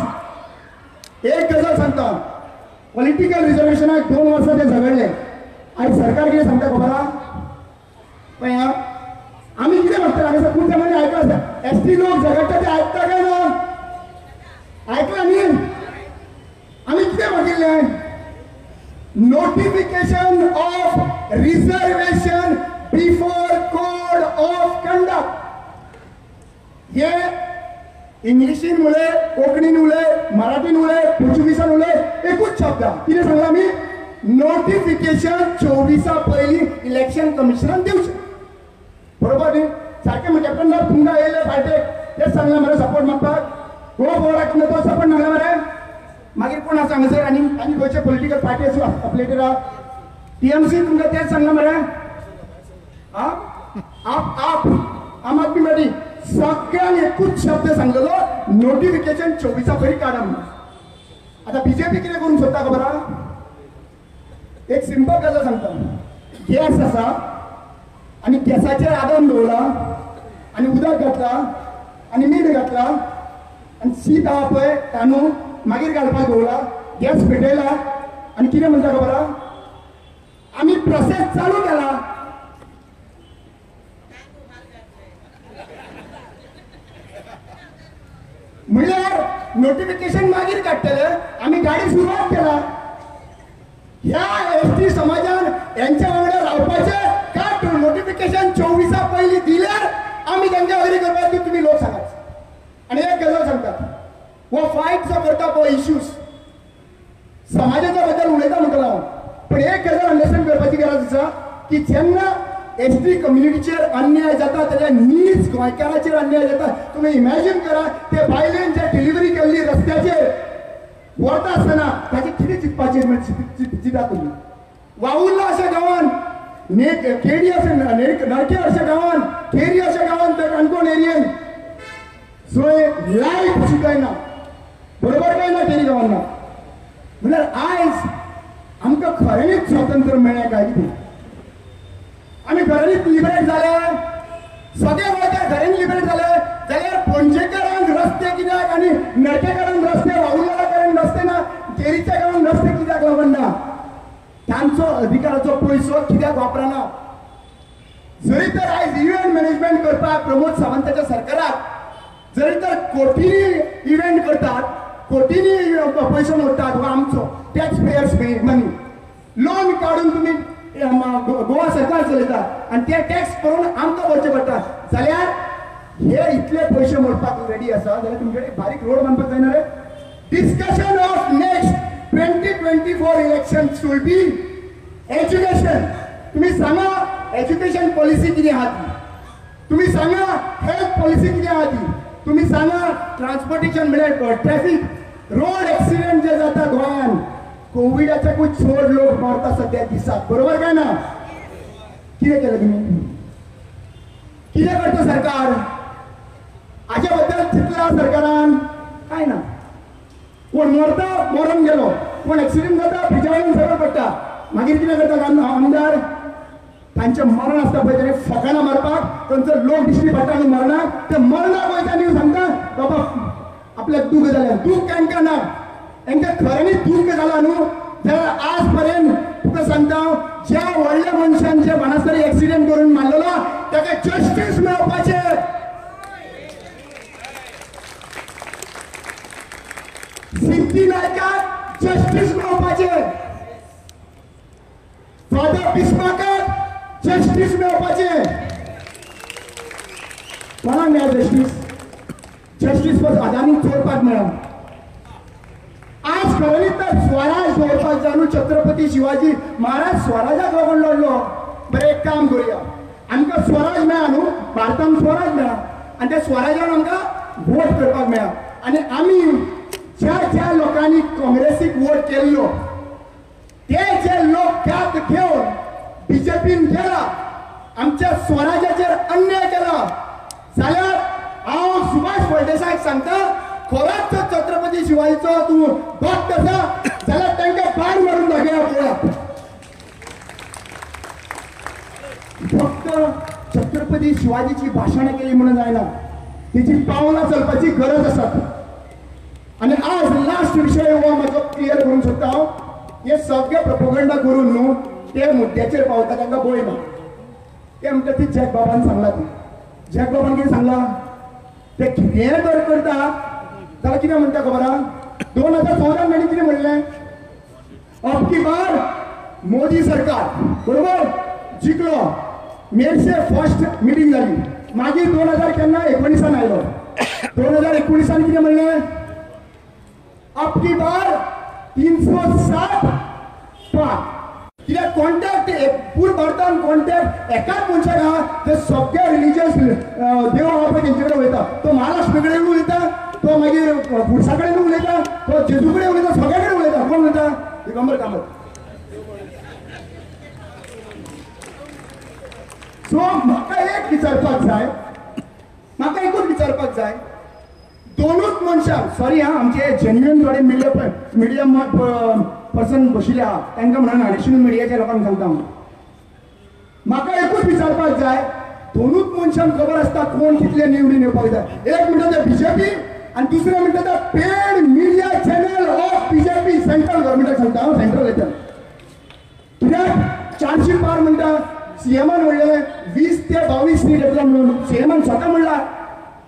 एक गजाल सांगता पॉलिटिकल रिजर्वेशनाक 2 वर्सां ते झगडले आयज सरकार कितें सांगता खबर आहा पळय आमी कितें म्हणटा हांगासर खूब जाणांनी आयकलां एसटी किती लोक झगडटा ते ऐकता काय ना? ऐकला न्ही? आम्ही कितें मागिल्लें? Notification of reservation before code of conduct. हे इंग्लिशीन उलय, कोंकणीन उलय, मराठीन उलय, पोर्चुगीसान उलय, एकूच शब्द. कितें सांगला आमी? नोटिफिकेशन 24 पयलीं इलेक्शन कमिशनान दिवचें. बरोबर न्ही? सारकें म्हणजे पण तुमकां येयले पार्टेक तेच सांगला मरे सपोर्ट मागपाक. हो बोर्डाक तो सपोर्ट मागला मरे. मागीर कोण आसा हांगासर आनी खंयचे पॉलिटिकल पार्टी आसूं आपलेटेर टीएमसी तुमकां तेच सांगला मरे. आप आम आदमी पार्टी सगळ्यांक एकूच शब्द सांगलेलो नोटिफिकेशन 24 पयलीं काडा म्हणून. आता बीजेपी कितें करून सोदता खबर आहा? एक सिंपल गजाल सांगता. गॅस आसा आनी गॅसाचेर आदन दवरला आनी उदक घातला आनी मीठ घातला आनी शीत आहा पळय तांदूळ मागीर घालपाक दवरला. गॅस पेटयला आनी कितें म्हणटा खबर आहा? आमी प्रोसेस चालू केला. म्हणल्यार नोटिफिकेशन मागीर काडटले, आमी गाडी सुरवात केला. ह्या एसटी समाजान यांच्या वांगडा रावपाचे का नोटिफिकेशन 24 पयलीं दिल्यार आमी तांच्या वांगडी करपाक तुम्ही लोक सांगात. आनी एक गजाल सांगतात, हो फायट जो करता पळय इश्यूज समाजाच्या बद्दल उलयता म्हणटलो हांव, पण एक गजाल अंडरस्टँड करपाची गरज आसा की जेन्ना एसटी कम्युनिटीचेर अन्याय जाता तेन्ना नीज गोंयकाराचेर अन्याय जाता. तुम्ही इमॅजिन करा ते बायलेन जे डिलिव्हरी केल्ली रस्त्याचेर वता आसतना ताचे कितें चिंतपाचें चिंता तुमी? वावुर्ला अशा गांवान केडी अशें नरके अशा गांवान केरी अशा गांवान ते काणकोण एरियेन सोय लायट शिकयना. बरोबर काय ना? केरी गांवांना म्हणल्यार आयज आमकां खऱ्यांनीच स्वातंत्र्य मेळ्ळें काय कितें? आमी खऱ्यांनीच लिबरेट जाले? सगळे गोंयकार खऱ्यांनी लिबरेट जाले जाल्यार पणजेकारांक रस्ते कित्याक आनी नरकेकारांक रस्ते, वावुर्लाकारांक रस्ते ना, केरीच्या गांवांत रस्ते कित्याक लागून ना? तांचो अधिकाराचो पयसो कित्याक वापरना? जरी तर आयज इव्हेंट मॅनेजमेंट करपाक प्रमोद सावंताच्या सरकाराक जरी तर कोटींनी इव्हेंट करतात, कोटींनी पयसो मोडटात, हो आमचो टॅक्स पेयर्स मनी. लोन काडून तुम्ही गोवा सरकार चलयता आनी ते टॅक्स करून आमकां भरचे पडटा. जाल्यार हे इतले पयशे मोडपाक रेडी आसा जाल्यार तुमचे बारीक रोड बांदपाक जायना रे? Discussion of next 2024 elections will be education. तुम्ही सांगा एज्युकेशन पॉलिसी किती आहा ती? तुम्ही सांगा हेल्थ पॉलिसी किती आहा ती? तुम्ही सांगा ट्रान्सपोर्टेशन म्हणजे ट्रॅफिक रोड एक्सिडेंट जे जाता गोंयान कोविडाच्याकूच चड लोक मरता सध्या दिसाक. बरोबर काय ना? कितें केलं तुम्ही? कितें करता सरकार? हाच्या बद्दल चिंतला सरकारान? काय ना. कोण मरता मरून गेलो, कोण एक्सिडेंट जाता पिजावून सरळ पडटा, मागीर कितें करता आमदार? तांचे मरण आसता पळय तेणे फकाणां मारपाक तांचो लोक दिश्टी पडटा न्हू मरणाक, ते मरणाक वयता न्ही सांगता बाबा आपल्याक दूख जालें. दूख तांकां ना, तांकां खऱ्यांनी दूख जाला न्हू जाल्यार आज पर्यंत तुका सांगता ज्या व्हडल्या मनशांचे बाणासरी एक्सिडेंट करून मारलेलो ताका जस्टीस मेळपाचें. सिद्धी नायकाक जस्टीस मेळपाचें, फादर बिस्मार्काक जस्टीस मेळपाचें. कोणाक मेळ्ळा जस्टीस? जस्टीस फक्त अदानीक चोरपाक मेळ्ळा. आज खरेंच तर स्वराज दवरपाक जाय न्हू. छत्रपती शिवाजी महाराज स्वराजाक लागून लढलो. बरें एक काम करुया, आमकां स्वराज मेळ्ळा न्हू, भारतान स्वराज मेळ्ळा आनी त्या स्वराजान आमकां वोट करपाक मेळ्ळा. आनी आमी ज्या ज्या लोकांनी काँग्रेसीक वोट केल्लो ते जे लोक त्यात घेवन बीजेपीन गेला, आमच्या स्वराजाचेर अन्याय केला, जाल्यार हांव सुभाष फळदेसायक सांगता खरोच छत्रपती शिवाजीचो तूं भक्त आसा जाल्यार तांकां बाण मारून दाखया पळोवया. फक्त छत्रपती शिवाजीची भाशणां केली म्हणून जायना, तिची पावलां चलपाची गरज आसा. आणि आज लास्ट विषय हो म्हाजो क्लियर करूंक सोदता हांव. हे सगळे प्रोपोगंडा करून न्हू ते मुद्द्याचेर पावता तांकां पळयना. ते म्हणटा ती जॅक बाबान सांगला. ती जॅक बाबान कितें सांगला? ते कितें तर करता जाल्यार कितें म्हणटा खबर आहा 2014 मेळी कितें म्हणलें अब की बार मोदी सरकार बरोबर जिंकलो मेरशे फर्स्ट मिटींग जाली मागीर 2000 केन्ना 19 आयलो 2019 कितें म्हणलें अब की बार 360 पार कित्याक कॉन्टॅक्ट पूर्ण भारतान कॉन्टॅक्ट एकाच मनशाक आहा ते सगळे रिलिजियस देव आहा पळय तेंचे कडेन वयता तो महाराष्ट्र कडेन उलयता तो मागीर गुडसा कडेन उलयता तो जेजू कडेन उलयता सगळे कडेन उलयता कोण उलयता दिगंबर कामत सो म्हाका एक विचारपाक जाय म्हाका एकूच विचारपाक जाय दोनूच मनशांक सॉरी हा आमचे जेन्युइन थोडे मिडियम पर्सन बशिल्ले आहा तांकां म्हणून एडिशनल मिडियाच्या लोकांक सांगता म्हाका एकूच विचारपाक जाय दोनूच मनशांक खबर आसता कोण कितले निवडून येवपाक जाय एक म्हणटा ते बीजेपी आनी दुसरे म्हणटा ते paid media channel of BJP central गव्हर्मेंटाक सांगता हांव सेंट्रल लेटर कित्याक 400 पार म्हणटा सीएमान म्हणलें 20 ते 22 सीट येतलो म्हणून सीएमान स्वता म्हणला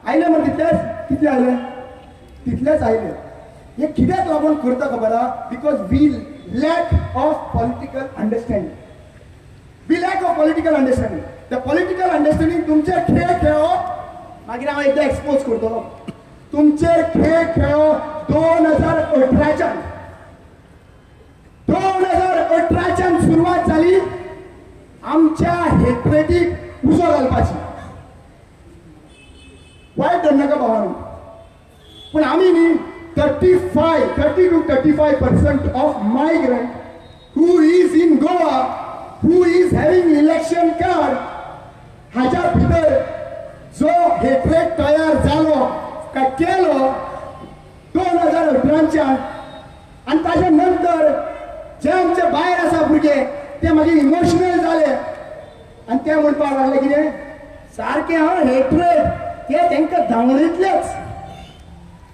आयले मग तितलेच कितले आयले तितलेच आयले हे कित्याक लागून करता खबर आहा because we lack of political understanding we lack of political understanding the political understanding तुमचे खेळ खेळप मागीर हांव एकदां एक्सपोज करतलो तुमचे खेळ खेळप 2018च्यान 2018च्यान सुरवात जाली आमच्या हेट्रेटीक उजो घालपाची वायट धरनाका भावानो पण आमी न्ही 30 to 35% of migrant who is in Goa who is having election card हाच्या भितर जो हेट्रेट तयार जालो काय केलो 2018च्यान आनी ताच्या नंतर जे आमचे भायर आसा भुरगे ते मागीर इमोशनल जाले आनी ते म्हणपाक लागले कितें सारकें हांव हेट्रेट ते तांकां धांवणीतलेच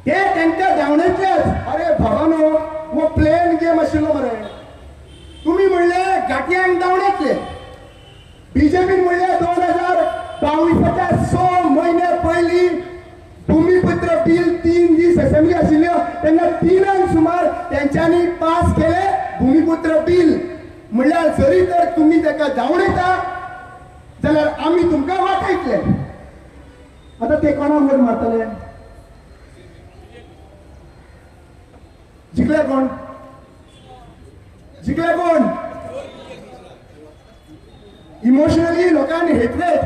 ते तांकां धांवणीतलेच अरे भावानो वो प्लेन गेम आशिल्लो मरे तुमी म्हणले घाटयांक धांवणीतले बीजेपीन म्हणले 2022च्या 6 म्हयने पयलीं भूमिपुत्र बिल 3 दीस असेंब्ली आशिल्ल्यो तेन्ना 3 सुमार तेंच्यांनी पास केले भूमिपुत्र बिल म्हणल्यार जरी तर तुमी ताका धांवणयता जाल्यार आमी तुमकां वाटयतले आतां ते कोणाक वोट मारतले जिखले कोण जिखले कोण इमोशनली लोकांनी हेट्रेट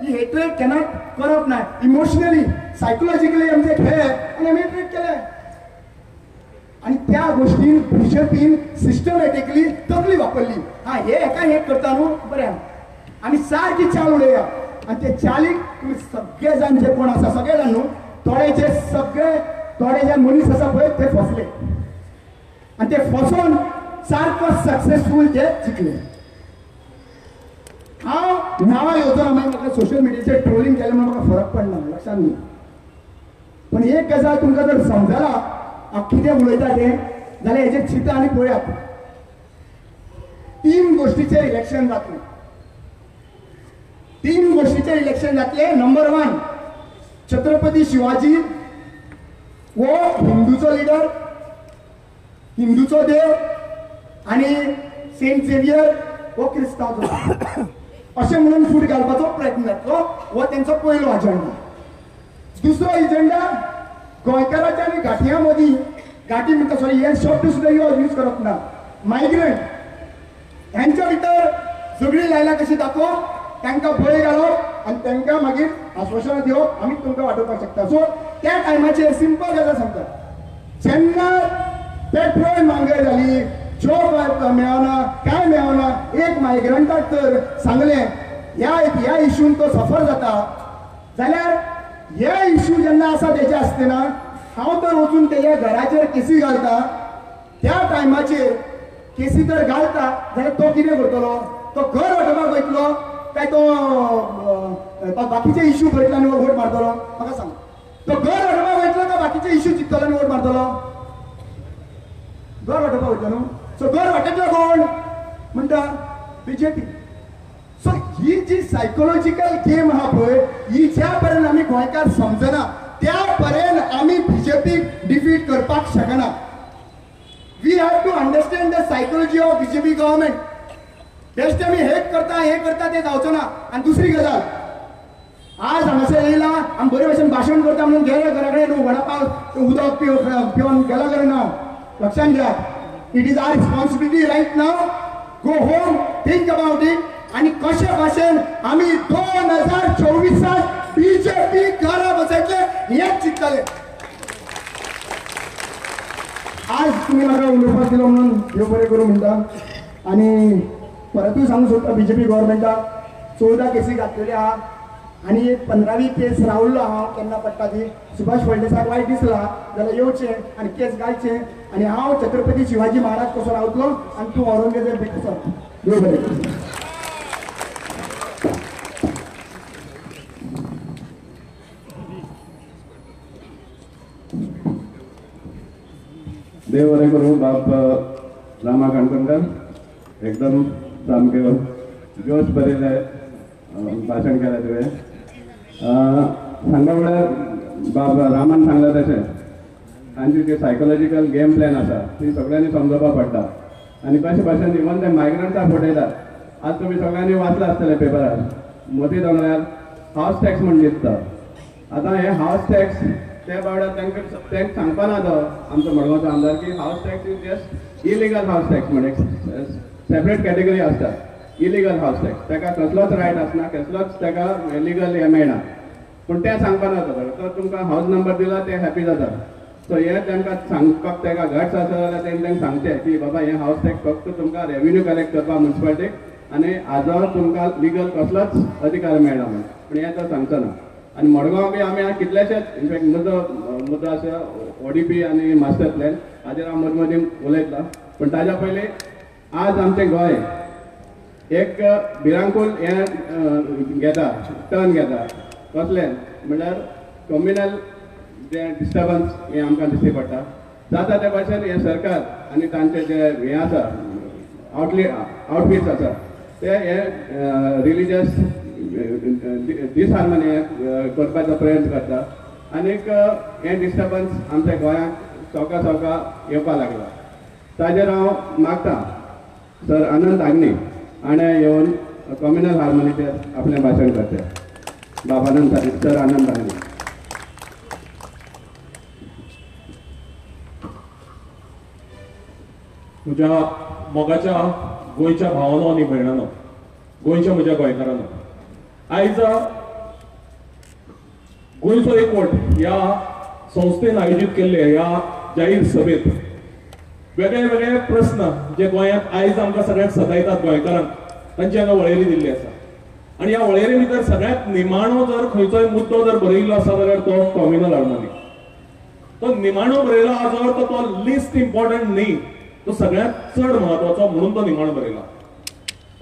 ही हेट्रेट केन्ना करप ना इमोशनली सायकोलॉजिकली आमचे खेळ आनी आमी हेट्रेट केले आणि त्या गोष्टीन बीजेपीन सिस्टमॅटिकली तकली वापरली हा हे एका हे करता न्हू बरें आमी सारकी चाल उडयया आणि ते चालीक तुम्ही सगळे जाण जे कोण आसा सगळे जाण न्हू थोडेचे सगळे थोडे जे मनीस आसा पळय ते फसले आणि ते फसोन सारको सक्सेसफुल ते जिखले हांव नांवां येवचोना मागीर म्हाका सोशल मिडियाचेर ट्रोलिंग केलें म्हणून म्हाका फरक पडना लक्षांत न्ही पण एक गजाल तुमकां जर समजला हांव कितें उलयता तें जाल्यार हेजेर चिंता आनी पळयात 3 गोष्टीचेर इलेक्शन जातलें 3 गोष्टीचेर इलेक्शन जातलें नंबर 1 छत्रपती शिवाजी वो हिंदूचो लिडर हिंदूचो देव आणि सेंट झेवियर वो क्रिस्तांवचो अशें म्हणून फूट घालपाचो प्रयत्न जातलो हो तेंचो पयलो अजेंडा दुसरो एजेंडा गोंयकारांच्या आनी घाटयां मदीं घाटी म्हणटा सॉरी हे शब्द सुद्दां यूज करप ना मायग्रंट ह्यांच्या भितर झगडी लायला कशी दाखोवप तांकां भंय घालप आनी तांकां मागीर आश्वासनां दिवप आमी तुमकां वाटोवपाक शकता सो त्या टायमाचेर सिंपल गजाल सांगता जेन्ना पेट्रोल म्हारगाय जाली जॉब मेळना काय मेळना एक मायग्रंटाक तर सांगलें ह्या इशून तो सफर जाता जाल्यार हे इशू जेन्ना आसा तेजे आसतना हांव तर वचून तेज्या घराचेर केसी घालता त्या टायमाचेर केसी जर घालता जाल्यार तो कितें करतलो तो घर वाटोवपाक वयतलो काय तो बाकीचे इशू पळयतलो आनी वोट मारतलो म्हाका सांग तो घर वाटोवपाक वयतलो काय बाकीचे इशू चिंततलो आनी वोट मारतलो घर वाटोवपाक वयतलो न्हू सो घर वाटयतलो कोण म्हणटा बीजेपी सो ही जी सायकोलॉजिकल गेम आहा पळय ही ज्या पर्यंत आमी गोंयकार समजना त्या पर्यंत आम्ही बीजेपीक डिफीट करपाक शकना. We have to understand the psychology of BJP government. Best आम्ही हे करता ते जावचो ना. आणि दुसरी गजाल, आज हांगासर येयला आमी बरे भशेन भाशण करता म्हणून गेले घरा कडेन न्हू वडापाव उदक पिवन गेला कडेन ना. लक्षात घ्या, it is our responsibility right नाव. Go home, think about it आणि कशे भाशेन आम्ही 2024 बीजेपी घरा बसयतले हेच चिंतताले. आज तुम्ही म्हाका उलोवपाक दिलो म्हणून देव बरें करूं म्हणटा. आणि परतूय सांगूंक सोदता बीजेपी गव्हर्मेंटाक 14 केसी घातलेली आहा आणि एक 15वी केस रावल्लो हांव केन्ना पडटा ती. सुभाष फळदेसाक वायट दिसला जाल्यार येवचें आनी केस घालचें आणि हांव छत्रपती शिवाजी महाराज कसो रावतलो आणि तूं औरंगजेब कसो. देव बरें करूं. देव बरें करूं. बाब रामा काणकोणकर एकदम सामकें जोश भरिल्लें भाशण केलें तुवें. सांगपा म्हळ्यार बाब रामान सांगलां तशें तांची जी सायकोलॉजिकल गेम प्लॅन आसा ती सगळ्यांनी समजोवपा पडटा. आनी कशे भाशेन इवन ते मायग्रंट्साक फटयतात. आज तुमी सगळ्यांनी वाचलां आसतलें पेपरार मोदी दोंगरार हावस टॅक्स म्हण दिसता. आतां हे हावस टॅक्स त्या बाबड्याक तांकां सांगपा ना तो आमचो मडगांवचो आमदार की हावस टॅक्स इज जस्ट इलिगल हावस टॅक्स म्हण एक सेपरेट कॅटेगरी आसता. इलिगल हावस टॅक्स ताका कसलोच रायट आसना, कसलोच ताका लिगल हें मेळना. पूण तें सांगपा ना तो तुमकां हावस नंबर दिला ते हॅपी जाता. सो हें तांकां सांगपाक ताका गट्स आसा जाल्यार तांकां सांगचें की बाबा हें हावस टॅक्स फक्त तुमकां रेव्हेन्यू कलेक्ट करपाक म्युन्सिपालिटीक आनी हाजो तुमकां लिगल कसलोच अधिकार मेळना म्हण. पूण हें तो सांगचो ना. आनी मडगांव बी आमी कितलेशेच इनफॅक्ट मुद्दो आसा ODP आनी मास्टर प्लॅन हाजेर हांव मदीं मदीं उलयतलो. पूण ताज्या पयलीं आज आमचें गोंय एक भिरांकूळ हें घेता टर्न घेता. कसलें म्हणल्यार कम्युनल जे डिस्टर्बन्स हें आमकां दिश्टी पडटा. जाता ते भाशेन हें सरकार आनी तांचे जे हें आसा आउटफिट्स आसा ते हे रिलिजियस डिसहार्मनी करपाचो प्रयत्न करता. आनीक हें डिस्टर्बन्स आमच्या गोंयांत सवका येवपा लागला. ताजेर हांव मागतां सर आनंद आग्नी हाणें येवन कम्युनल हार्मोनीचेर आपलें भाशण करचें. बाब आनंद सर आनंद आग्नी. म्हज्या मोगाच्या गोंयच्या भावांनो आनी भयणांनो, गोंयच्या म्हज्या गोंयकारांनो, आयज गोंयचो एकवट ह्या संस्थेन आयोजीत केल्ले ह्या जाहीर सभेत वेगळे वेगळे प्रश्न जे गोंयांत आयज आमकां सगळ्यांक सतायतात गोंयकारांक तांची हांगा वळेरी दिल्ली आसा. आनी ह्या वळेरे भितर सगळ्यांत निमाणो जर खंयचोय मुद्दो जर बरयल्लो आसा जाल्यार तो कम्युनल हार्मोनी. तो निमाणो बरयला जर तो लिस्ट इम्पॉर्टंट न्ही, तो सगळ्यांत चड म्हत्वाचो म्हणून तो निमाणो बरयला.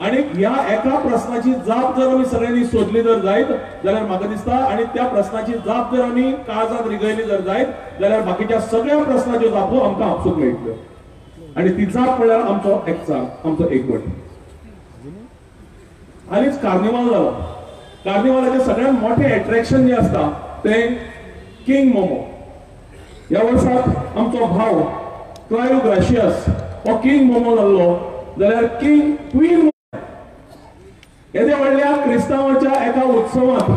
आणि ह्या एका प्रश्नाची जाप जर आमी सगळ्यांनी सोदली जर जायत जाल्यार म्हाका दिसता आनी त्या प्रश्नाची जाप जर आमी काळजांत रिगयली जर जायत जाल्यार बाकीच्या सगळ्या प्रश्नाच्यो जापो आमकां आपसूक मेळटल्यो. आणि ती जाप म्हळ्यार आमचो एकचार, आमचो एकवट. हालींच कार्निवाल जालो. कार्निवालाचे सगळ्यांत मोठे अट्रॅक्शन जे आसता ते किंग मोमो. ह्या वर्साक आमचो भाव क्लायव ग्राशियस हो किंग मोमो जाल्लो जाल्यार किंग क्वीन येदे व्हडल्या क्रिस्तांवाच्या एका उत्सवात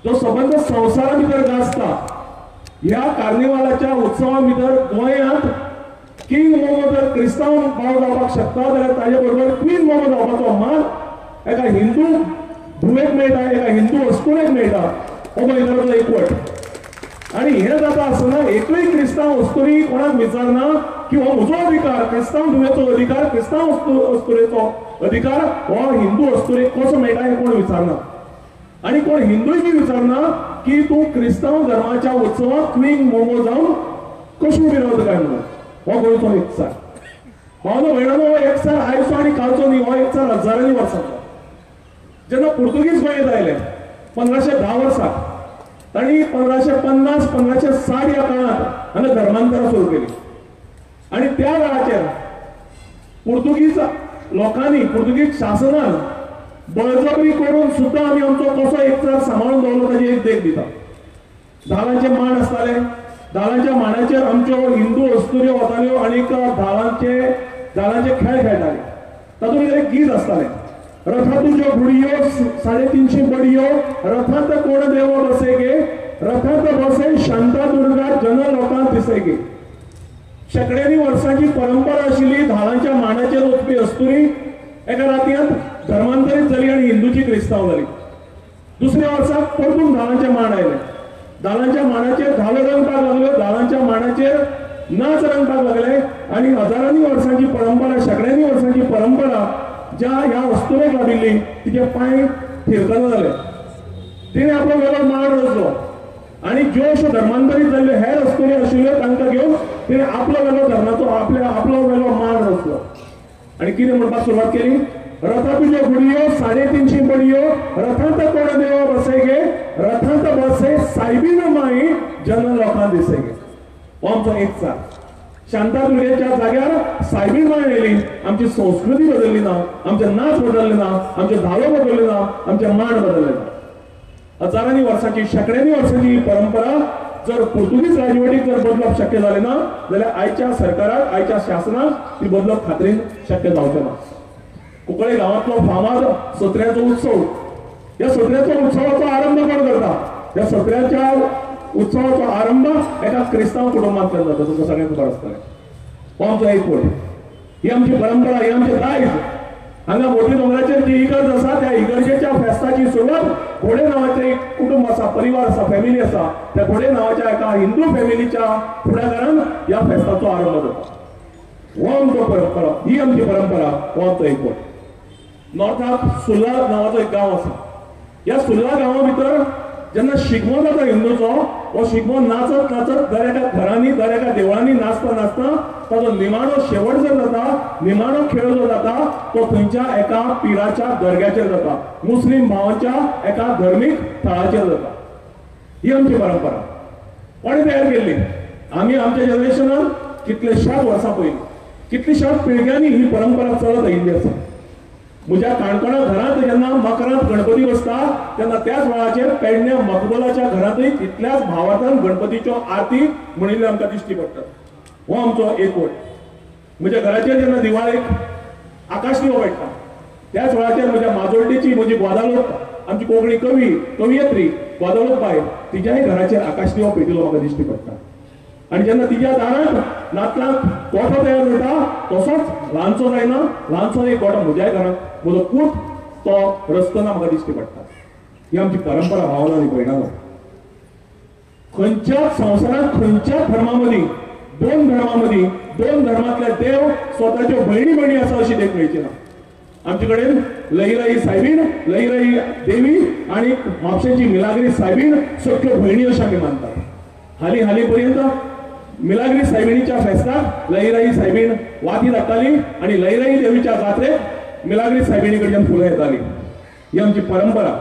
जो सबंद संवसारा भितर गाजता ह्या कार्निवालाच्या उत्सवा भितर गोंयांत किंग मोमो जर क्रिस्तांव भाव जावपाक शकता जाल्यार ताजे बरोबर क्वीन मोमो जावपाचो मान एका हिंदू धुवेक मेळटा, एका हिंदू अस्तुरेक मेळटा. हो गोंयकाराचो एकवट. आणि हे जाता आसतना एकूय क्रिस्तांव अस्तुरी कोणाक विचारना की हो म्हजो अधिकार, क्रिस्तांव धुवेचो अधिकार, क्रिस्तांव अस्तुरेचो अधिकार हो हिंदू अस्तुरेक कसो मेळटा हें कोण विचारना. आणि कोण हिंदूय बी विचारना की तूं क्रिस्तांव धर्माच्या उत्सवाक क्वीन मोमो जावन कशी उबी रावता काय म्हणून. हो गोंयचो एकचार. भावनो भयणानो, हो एकचार आयचो आनी कालचो न्ही, हो एकचार हजारांनी वर्सांचो. जेन्ना पुर्तुगीज गोंयांत आयले 1510 वर्साक तांणी 1550-1560 ह्या काळात हांगा धर्मांतरां सुरू केली. आणि त्या वेळाचेर पुर्तुगीज लोकांनी, पुर्तुगीज शासनान बळजबरी करून सुद्धा आमी आमचो कसो एकचार सांबाळून दवरलो ताची एक देख दिता. धालांचे मांड आसताले, धालांच्या मांडाचेर आमच्यो हिंदू अस्तुऱ्यो वताल्यो आनी धालांचे खेळ खेळटाले. तातूंत एक गीत आसतालें, रथा तुज्यो घुडयो 350 बडयो, रथांत कोण देव बसे गे, रथांत बसे शांता दुर्गा जन लोकांक दिसे गे. शेकड्यांनी वर्सांची परंपरा आशिल्ली धालांच्या मांडाचेर वचपी अस्तुरी एका रातयांत धर्मांतरीत जाली आनी हिंदूची क्रिस्तांव जाली. दुसऱ्या वर्साक परतून धालांचे मांड आयले. धालांच्या मांडाचेर धालो रंगपाक लागल्यो, धालांच्या मांडाचेर नाच रंगपाक लागले आनी हजारांनी वर्सांची परंपरा, शेकड्यांनी वर्सांची परंपरा ज्या ह्या अस्तुरेक लाभिल्ली तिचे पांय थिरकना जाले. तिणे आपलो वेगळो मांड रचलो आनी ज्यो अश्यो धर्मांतरीत जाल्ल्यो हेर अस्तुरी आशिल्ल्यो तांकां घेवन तिणे आपलो वेगळो धर्माचो आपलो वेगळो मांड रचलो आनी कितें म्हणपाक सुरवात केली, रथा तुज्यो घुडयो 350 बडयो, रथांत कोण देव बसे गे, रथांत बसे सायबीन माई जन लोकांक दिसे गे. हो आमचो एक चार. शांता दुर्गेच्या जाग्यार सायबीन माई आयली. आमची संस्कृती बदलली ना, आमचे नाच बदलले ना, आमचे धालो बदलले ना, आमचे मांड बदलले ना. हजारांनी वर्सांची, शेकड्यांनी वर्सांची ही परंपरा जर पुर्तुगीज राजवटीक जर बदलप शक्य जालें ना जाल्यार आयच्या सरकाराक, आयच्या शासनाक ती बदलप खात्रीन शक्य जावचें ना. कुंकळे गांवांतलो फामाद सत्र्याचो उत्सव, ह्या सत्र्याचो उत्सवाचो आरंभ कोण करता? ह्या सत्र्याच्या उत्सवाचो आरंभ एका क्रिस्तांव कुटुंबांतल्यान जाता, तुमकां सगळ्यांक खबर आसतलें. हो आमचो एक पॉयंट. ही आमची परंपरा, ही आमचें दायज. हांगा मोठी दोंगराचेर जी इगर्ज आसा त्या इगर्जेच्या फेस्ताची सुरवात घोडे नांवाचें एक कुटुंब आसा, परिवार आसा, फॅमिली आसा. त्या घोडे नांवाच्या एका हिंदू फॅमिलीच्या फुडाकारान ह्या फेस्ताचो आरंभ जाता. हो आमचो परंपरा, ही आमची परंपरा. हो आमचो एक पॉयंट. नॉर्थाक सुर्ला नांवाचो एक गांव आसा. ह्या सुर्ला गांवा भितर जेन्ना शिगमो जाता हिंदूचो, हो शिगमो नाचत नाचत दर एका घरांनी, दर एका देवळांनी नाचता नाचता ताचो निमाणो शेवट जो जाता, निमाणो खेळ जो जाता तो थंयच्या एका पिराच्या दर्ग्याचेर जाता, मुस्लीम भावांच्या एका धर्मीक थळाचेर जाता. ही आमची परंपरा. कोणे तयार केल्ली? आमी आमच्या जनरेशनान कितलेशाच वर्सां पयलीं, कितलीशाच पिळग्यांनी ही परंपरा चलत आयिल्ली आसा. म्हज्या काणकोणा घरांत जेन्ना मकरांत गणपती बसता तेन्ना त्याच वेळाचेर पेडण्या मकबलाच्या घरांतूय तितल्याच भावार्थान गणपतीच्यो आरती म्हणिल्ल्यो आमकां दिश्टी पडटात. हो आमचो एक वट. म्हज्या घराचेर जेन्ना दिवाळेक आकाश दिवो पेट्टा त्याच वेळाचेर म्हज्या माजोड्डेची म्हजी गोदालोक, आमची कोंकणी कवयित्री गोदालोक बाय, तिच्याय घराचेर आकाश दिवो पेटिल्लो म्हाका दिश्टी पडटा. आनी जेन्ना तिच्या दारांत नातलांक गोठो तयार जाता तसोच ल्हानसो जायना, ल्हानसो एक गोठो म्हज्याय घरांत म्हजो पूत तो रचतना म्हाका दिश्टी पडटा. ही आमची परंपरा भावना आनी भयणानो. खंयच्याच संवसारांत खंयच्याच धर्मा मदीं, दोन धर्मांतले देव स्वताच्यो भयणी आसा अशी देख मेळची ना. आमचे कडेन लईराई सायबीण, लईराई देवी आनी म्हापशेची मिलाग्री सायबीण सख्यो भयणी अशें आमी मानतात. हाली पर्यंत मिलाग्री सायबिणीच्या फेस्ताक लईराई सायबीण वाती धाडटाली आनी लईराई देवीच्या जात्रेक मिलाग्री सायबिणी कडच्यान फुलां येताली. ही आमची परंपरा.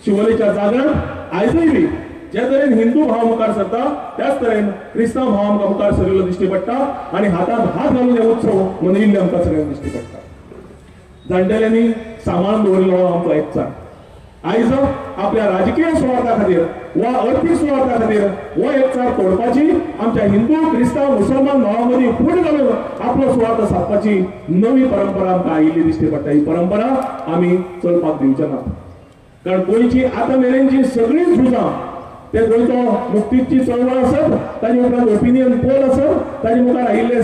शिवोलेच्या जागराक आयजूय बी जे तरेन हिंदू भाव मुखार सरता त्याच तरेन क्रिस्तांव भाव आमकां मुखार सरिल्लो दिश्टी पडटा आनी हातांत हात घालून हे उत्सव मनयिल्ले आमकां सगळ्यांक दिश्टी पडटा. जाणटेल्यांनी सांबाळून दवरिल्लो हो आमचो एकचार. आयज आपल्या राजकीय सुवार्था खातीर वा अर्थीक सुवार्था खातीर हो एकचार तोडपाची, आमच्या हिंदू, क्रिस्तांव, मुसलमान भावां मदीं फूट घालून आपलो सुवार्थ सादपाची नवी परंपरा आमकां आयिल्ली दिश्टी पडटा. ही परंपरा आमी चलपाक दिवचे ना. कारण गोंयची आतां मेरेनची सगळीं झुजां, ते गोंयचो मुक्तीची चळवळ आसत, ताजे उपरांत ओपिनियन पोल आसत, ताजे मुखार आयिल्ले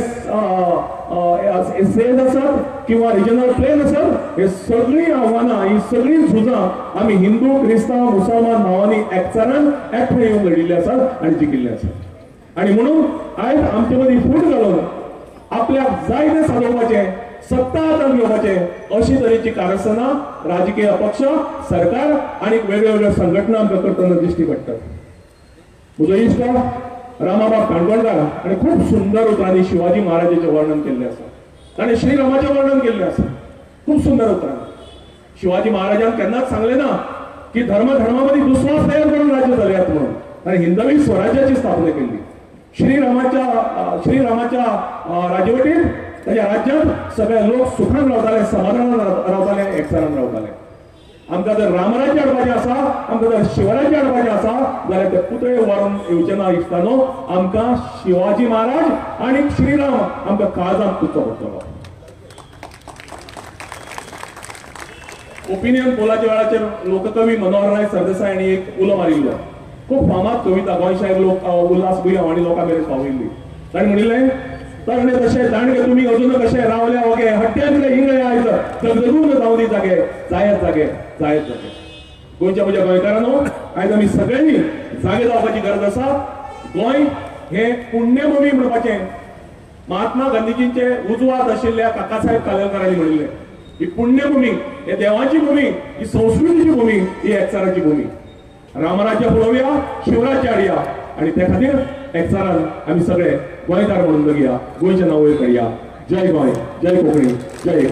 सेज आसत किंवा रिजनल प्लेन आसत, हे सगळीं आव्हानां, ही सगळीं झुजां आमी हिंदू, क्रिस्तांव, मुसलमान भावांनी एकचारान एकठांय येवन लडिल्ले आसात आनी जिखिल्ले आसात. आनी म्हणून आयज आमचे मदीं फूट घालून आपल्याक जाय तें सादोवपाचें, सत्ता हातांत घेवपाचें अशी तरेची कारस्थानां राजकीय पक्ष, सरकार आनी वेगळ्यो संघटना आमकां करतना दिश्टी पडटात. म्हजो इश्ट रामाबाब काणकोणकार आनी खूब सुंदर उतरांनी शिवाजी महाराजाचें वर्णन केल्लें आसा ताणें श्रीरामाचें वर्णन केल्लें आसा. खूब सुंदर उतरांनी शिवाजी महाराजान केन्नाच सांगलें ना की धर्मा मदीं दुस्वास तयार करून राज्य चलयात म्हणून. ताणें हिंदवी स्वराज्याची स्थापना केल्ली. श्रीरामाच्या राजवटींत ताच्या राज्यांत सगळे लोक सुखान रावताले, समाधानान रावताले, एकचारान रावताले. आमकां जर रामराज्य हाडपाचें आसा, आमकां जर शिवराज्य हाडपाचें आसा जाल्यार ते पुतळे व्हरून येवचे ना दिसतानो आमकां शिवाजी महाराज आनी श्रीराम आमकां काळजांत पुजचो पडटलो. ओपिनियन पोलाच्या वेळाचेर लोककवी मनोहर राय सरदेसाय हांणी एक उलो मारिल्लो. खूब फामाद कविता गोंयशाहीर लोक उल्हास गुयव आनी लोकां मेरेन पावयल्ली. ताणें म्हणिल्लें, तरणे तशे जाणगे तुमी अजून कशे रावल्या वगे हट्ट्यातले हिंगळे आयज धगधगून जावं दी जागे जायत जागे जायत जागे. गोंयच्या म्हज्या गोंयकारांनो, आयज आमी सगळ्यांनी जागे जावपाची गरज आसा. गोंय हे पुण्यभूमी म्हणपाचें महात्मा गांधीजींचे उजवात आशिल्ल्या काकासाहेब कालेलकरांनी म्हणिल्लें. ही पुण्यभूमी, हे देवाची भूमी, ही संस्कृतीची भूमी, ही एकचाराची भूमी. रामराज्य पळोवया, शिवराज्य हाडया आणि त्या खातीर एकचारान आमी सगळे गोंयकार म्हणून जगया, गोंयचें नांव वयर काडया. जय गोंय, जय कोंकणी, जय